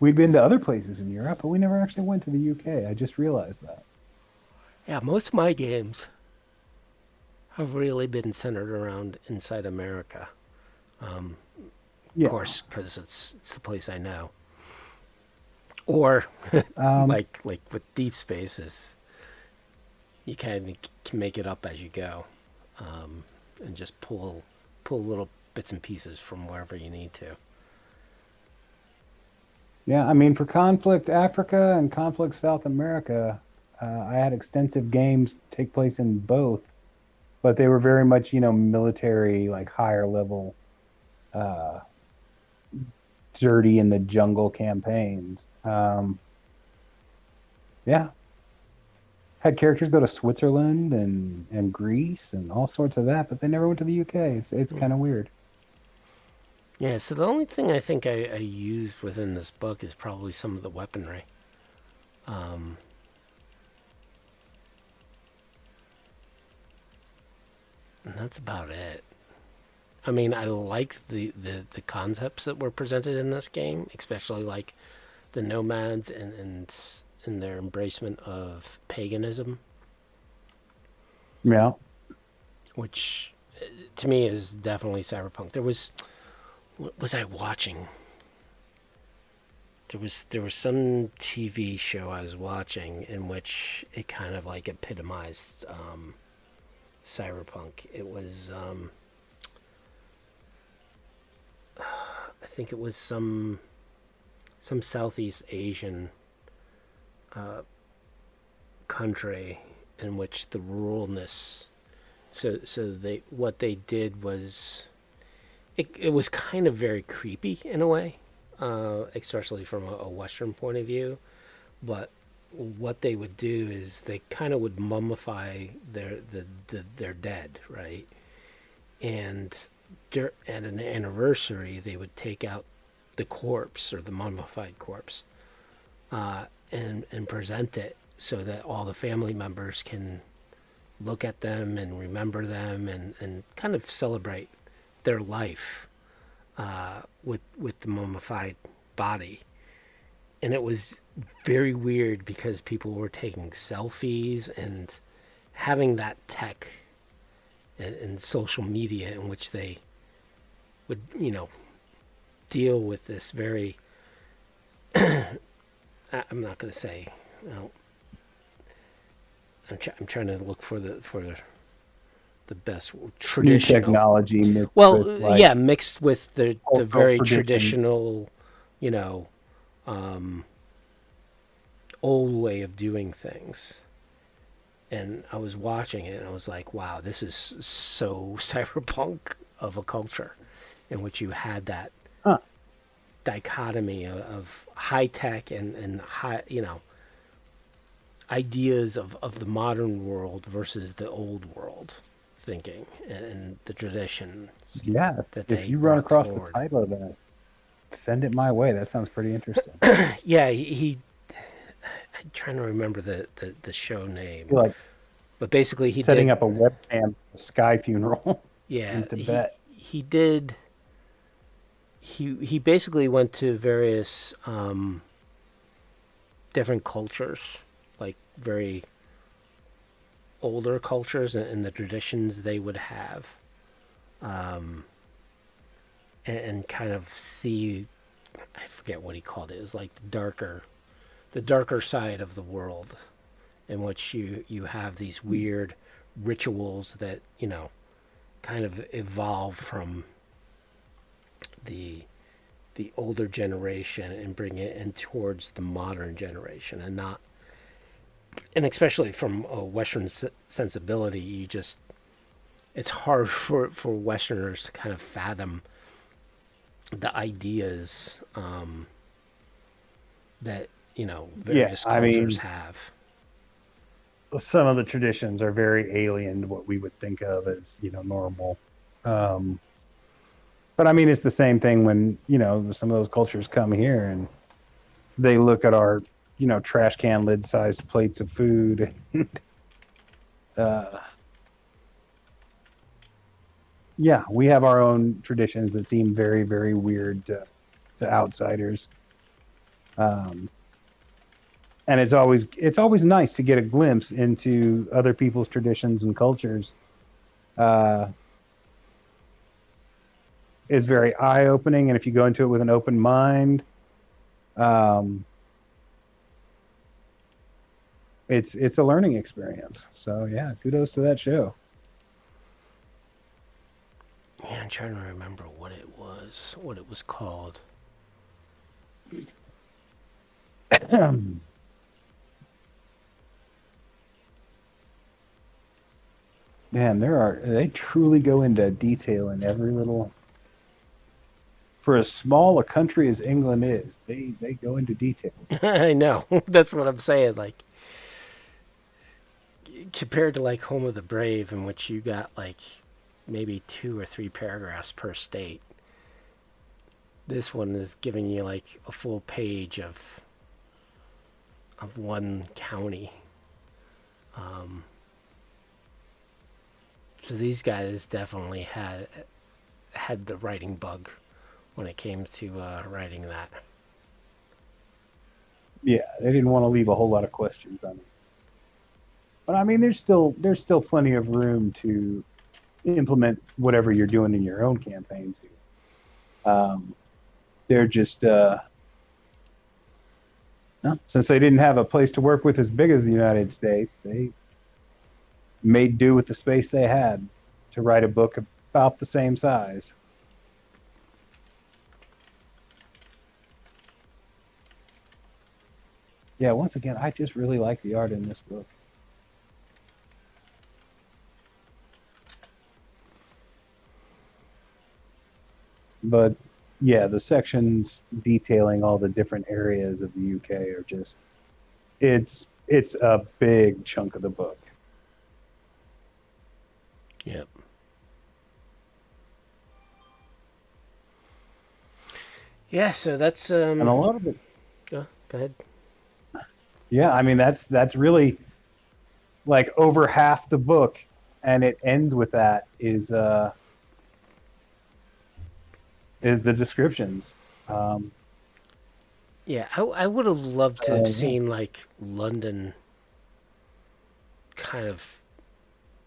We'd been to other places in Europe, but we never actually went to the UK. I just realized that. Yeah, most of my games have really been centered around inside America. Of Yeah. course, because it's the place I know. Or Um, like with Deep Spaces, you kind of can make it up as you go, and just pull little bits and pieces from wherever you need to. yeah, I mean, for Conflict Africa and Conflict South America, I had extensive games take place in both, but they were very much, military, like higher level, uh, dirty in the jungle campaigns. Yeah, had characters go to Switzerland and Greece and all sorts of that, but they never went to the UK. It's kind of weird. Yeah, so the only thing I think I used within this book is probably some of the weaponry. Um, and that's about it. I mean, I like the concepts that were presented in this game, especially like the nomads and their embracement of paganism, Yeah. which to me is definitely cyberpunk. What was I watching? There was some TV show I was watching in which it kind of like epitomized cyberpunk. It was I think it was some Southeast Asian country in which the ruralness. So what they did was it was kind of very creepy in a way, especially from a Western point of view. But what they would do is they kind of would mummify their dead, right? And at an anniversary, they would take out the corpse or the mummified corpse, and present it so that all the family members can look at them and remember them and kind of celebrate their life with the mummified body. And it was very weird because people were taking selfies and having that tech and social media in which they would, deal with this very. I'm not going to say. No, I'm trying to look for the best New traditional. technology mixed Well, with like yeah, mixed with the cultural very traditions. traditional, you know, old way of doing things. And I was watching it, and I was like, "Wow, this is so cyberpunk of a culture, in which you had that Huh. dichotomy of high tech and high, ideas of the modern world versus the old world thinking and the traditions Yeah, that if they you run brought across the forward." title of that, send it my way. That sounds pretty interesting. Yeah, I'm trying to remember the show name, You're like but basically he setting did. up a webcam for Sky Funeral Yeah, in Tibet. he did. He basically went to various different cultures, like very older cultures and the traditions they would have, and kind of see. I forget what he called it. It was like the darker side of the world, in which you have these weird rituals that kind of evolve from the older generation and bring it in towards the modern generation, and not, and especially from a Western sensibility, it's hard for Westerners to kind of fathom the ideas that Yeah, various I cultures mean, have. some of the traditions are very alien to what we would think of as normal. Um, but I mean, it's the same thing when some of those cultures come here and they look at our trash can lid sized plates of food. uh, yeah, we have our own traditions that seem very, very weird to outsiders. Um, and it's always nice to get a glimpse into other people's traditions and cultures. Uh, is very eye opening, and if you go into it with an open mind, um, it's a learning experience. So yeah, kudos to that show. Yeah, I'm trying to remember what it was called. Man, they truly go into detail in every little. For as small a country as England is, they go into detail. I know. That's what I'm saying. Like, compared to like Home of the Brave, in which you got like maybe 2 or 3 paragraphs per state, this one is giving you like a full page of one county. So these guys definitely had the writing bug when it came to writing that. Yeah, they didn't want to leave a whole lot of questions unanswered. But I mean, there's still plenty of room to implement whatever you're doing in your own campaigns here. They're just no, since they didn't have a place to work with as big as the United States, they made do with the space they had to write a book about the same size. Yeah, once again, I just really like the art in this book. But yeah, the sections detailing all the different areas of the UK are just it's a big chunk of the book. Yep. Yeah. So that's And a lot of it, Go ahead. yeah, I mean that's really like over half the book, and it ends with that is the descriptions. Um, Yeah, I would have loved to have yeah. seen like London kind of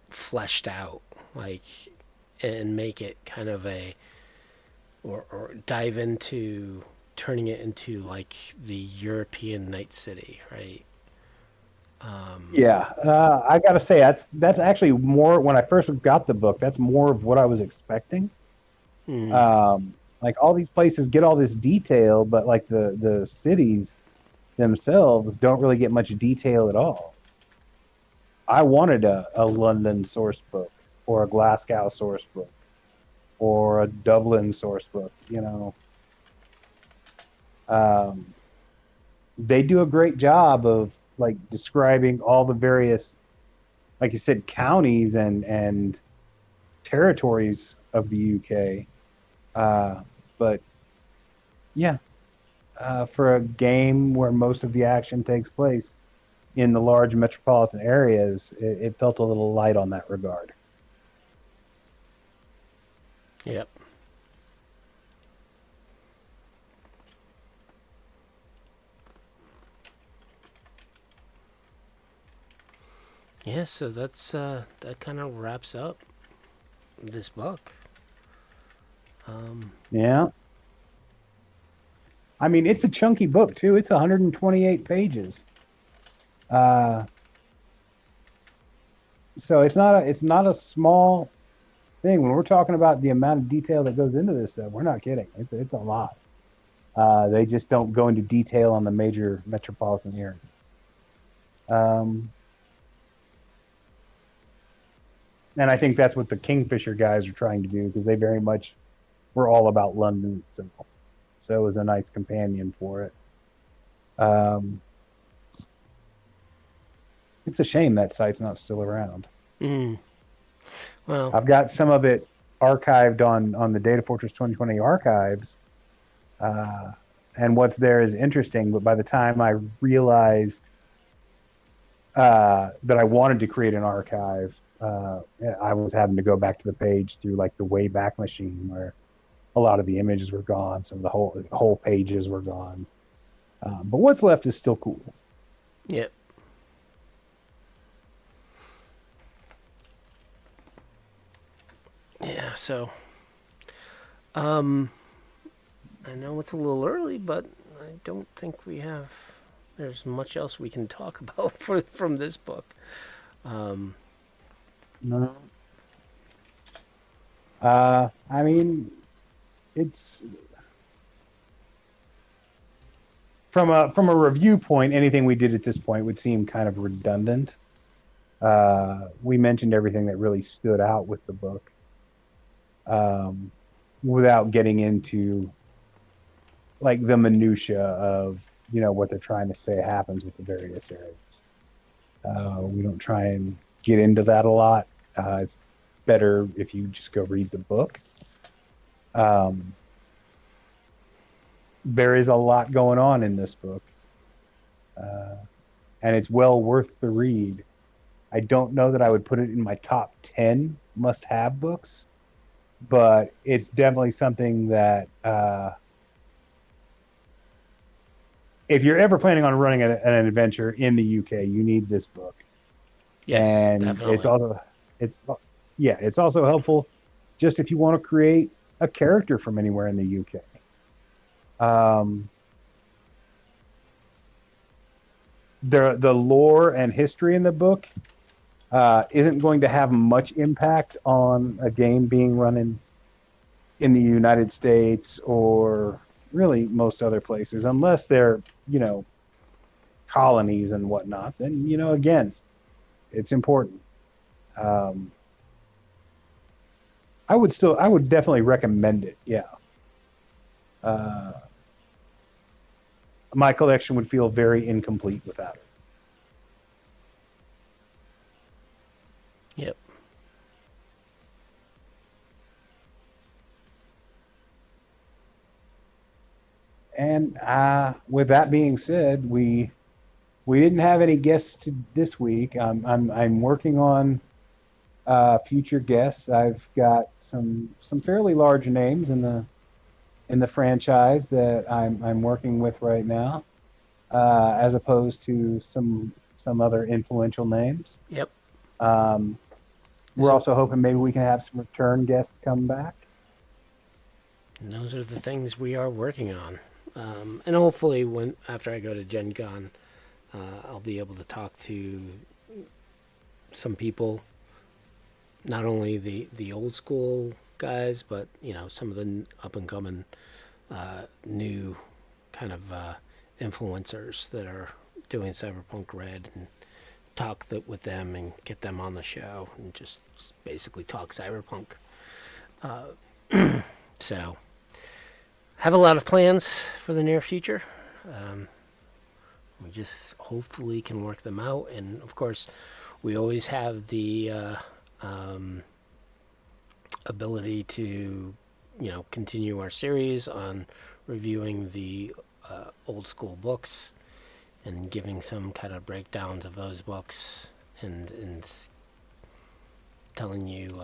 fleshed out, like, and make it kind of or dive into turning it into like the European Night City, right? Yeah, I gotta say that's actually more when I first got the book. That's more of what I was expecting. Mm, Like all these places get all this detail, but like the cities themselves don't really get much detail at all. I wanted a London source book or a Glasgow source book or a Dublin source book. Um, they do a great job of like describing all the various, like you said, counties and territories of the UK. But yeah, for a game where most of the action takes place in the large metropolitan areas, it felt a little light on that regard. yep. Yeah, so that kind of wraps up this book. Yeah. I mean, it's a chunky book too. It's 128 pages. Uh, so it's not a small thing. When we're talking about the amount of detail that goes into this stuff, we're not kidding. It's a lot. They just don't go into detail on the major metropolitan areas. Um, and I think that's what the Kingfisher guys are trying to do because they very much were all about London itself. So it was a nice companion for it. Um, it's a shame that site's not still around. Mm, well, I've got some of it archived on the Datafortress 2020 archives, and what's there is interesting. But by the time I realized that I wanted to create an archive, I was having to go back to the page through like the Wayback Machine, where a lot of the images were gone, some of the whole pages were gone. But what's left is still cool. yep. Yeah, so I know it's a little early, but I don't think there's much else we can talk about from this book. No. I mean, it's from a review point, anything we did at this point would seem kind of redundant. We mentioned everything that really stood out with the book, um, without getting into like the minutia of what they're trying to say happens with the various areas. We don't try and get into that a lot. It's better if you just go read the book. Um, there is a lot going on in this book, uh, and it's well worth the read. I don't know that I would put it in my top 10 must-have books, but it's definitely something that if you're ever planning on running an adventure in the UK, you need this book. Yes, And definitely. it's also helpful just if you want to create a character from anywhere in the UK. The lore and history in the book isn't going to have much impact on a game being run in the United States or really most other places, unless they're colonies and whatnot. Then again, it's important. Um, I would definitely recommend it. Yeah. Uh, my collection would feel very incomplete without it. Yep. And with that being said, we didn't have any guests this week. I'm working on future guests. I've got some fairly large names in the franchise that I'm working with right now, as opposed to some other influential names. Yep. Um, we're So also hoping maybe we can have some return guests come back. And those are the things we are working on. And hopefully, after I go to Gen Con, I'll be able to talk to some people, not only the old school guys, but some of the up and coming new kind of influencers that are doing Cyberpunk Red, and talk with them and get them on the show and just basically talk Cyberpunk. So, have a lot of plans for the near future. We just hopefully can work them out, and of course, we always have the ability to, continue our series on reviewing the old school books and giving some kind of breakdowns of those books and telling you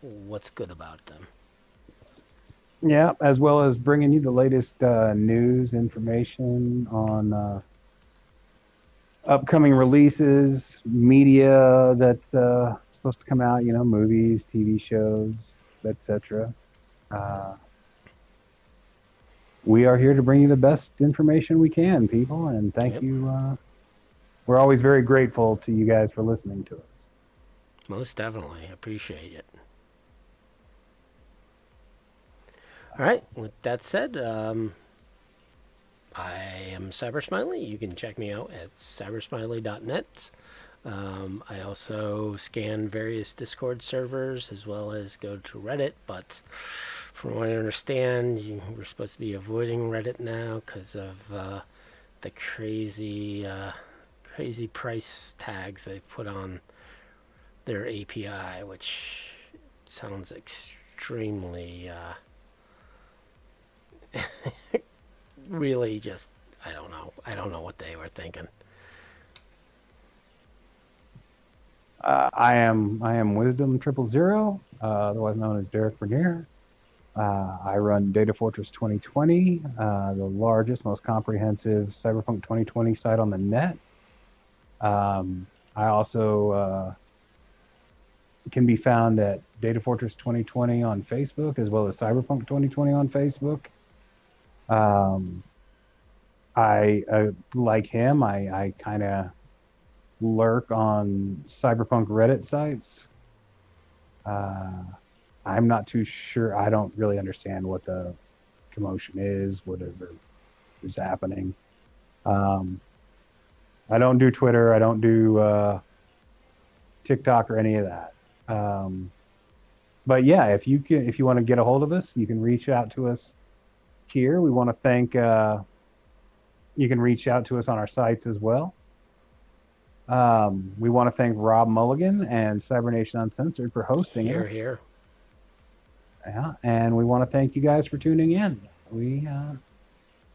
what's good about them. Yeah, as well as bringing you the latest news information on upcoming releases, media that's supposed to come out, movies, TV shows, etc. We are here to bring you the best information we can, people, and thank you. We're always very grateful to you guys for listening to us. Most definitely. Appreciate it. All right. With that said, I am Cybersmily. You can check me out at cybersmily.net. I also scan various Discord servers as well as go to Reddit, but from what I understand, we're supposed to be avoiding Reddit now because of the crazy price tags they put on their API, which sounds extremely really just, I don't know what they were thinking. I am Wisdom 000, otherwise known as Derek Bernier. I run Datafortress2020, the largest, most comprehensive Cyberpunk 2020 site on the net. I also can be found at Datafortress2020 on Facebook, as well as Cyberpunk 2020 on Facebook. I like him, I kind of lurk on Cyberpunk Reddit sites. I'm not too sure. I don't really understand what the commotion is, whatever is happening. I don't do Twitter. I don't do TikTok or any of that. But yeah, if you want to get a hold of us, you can reach out to us here. We want to thank. You can reach out to us on our sites as well. We want to thank Rob Mulligan and Cybernation Uncensored for hosting us. Here. Yeah, and we want to thank you guys for tuning in. We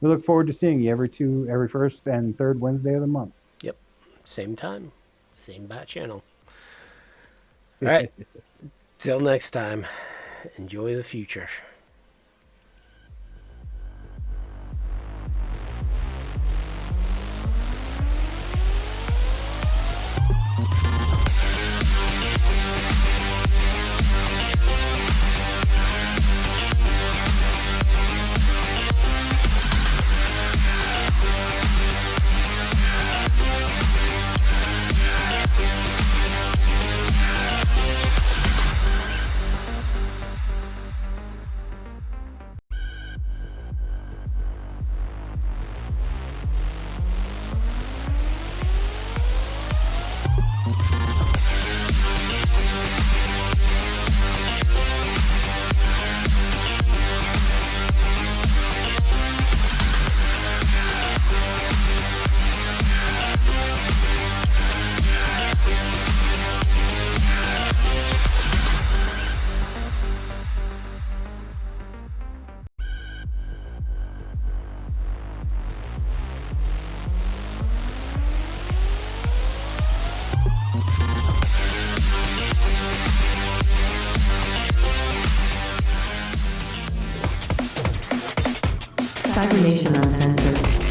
look forward to seeing you every first and third Wednesday of the month. Yep, same time, same bat channel. All right, till next time. Enjoy the future. Cybernation Uncensored.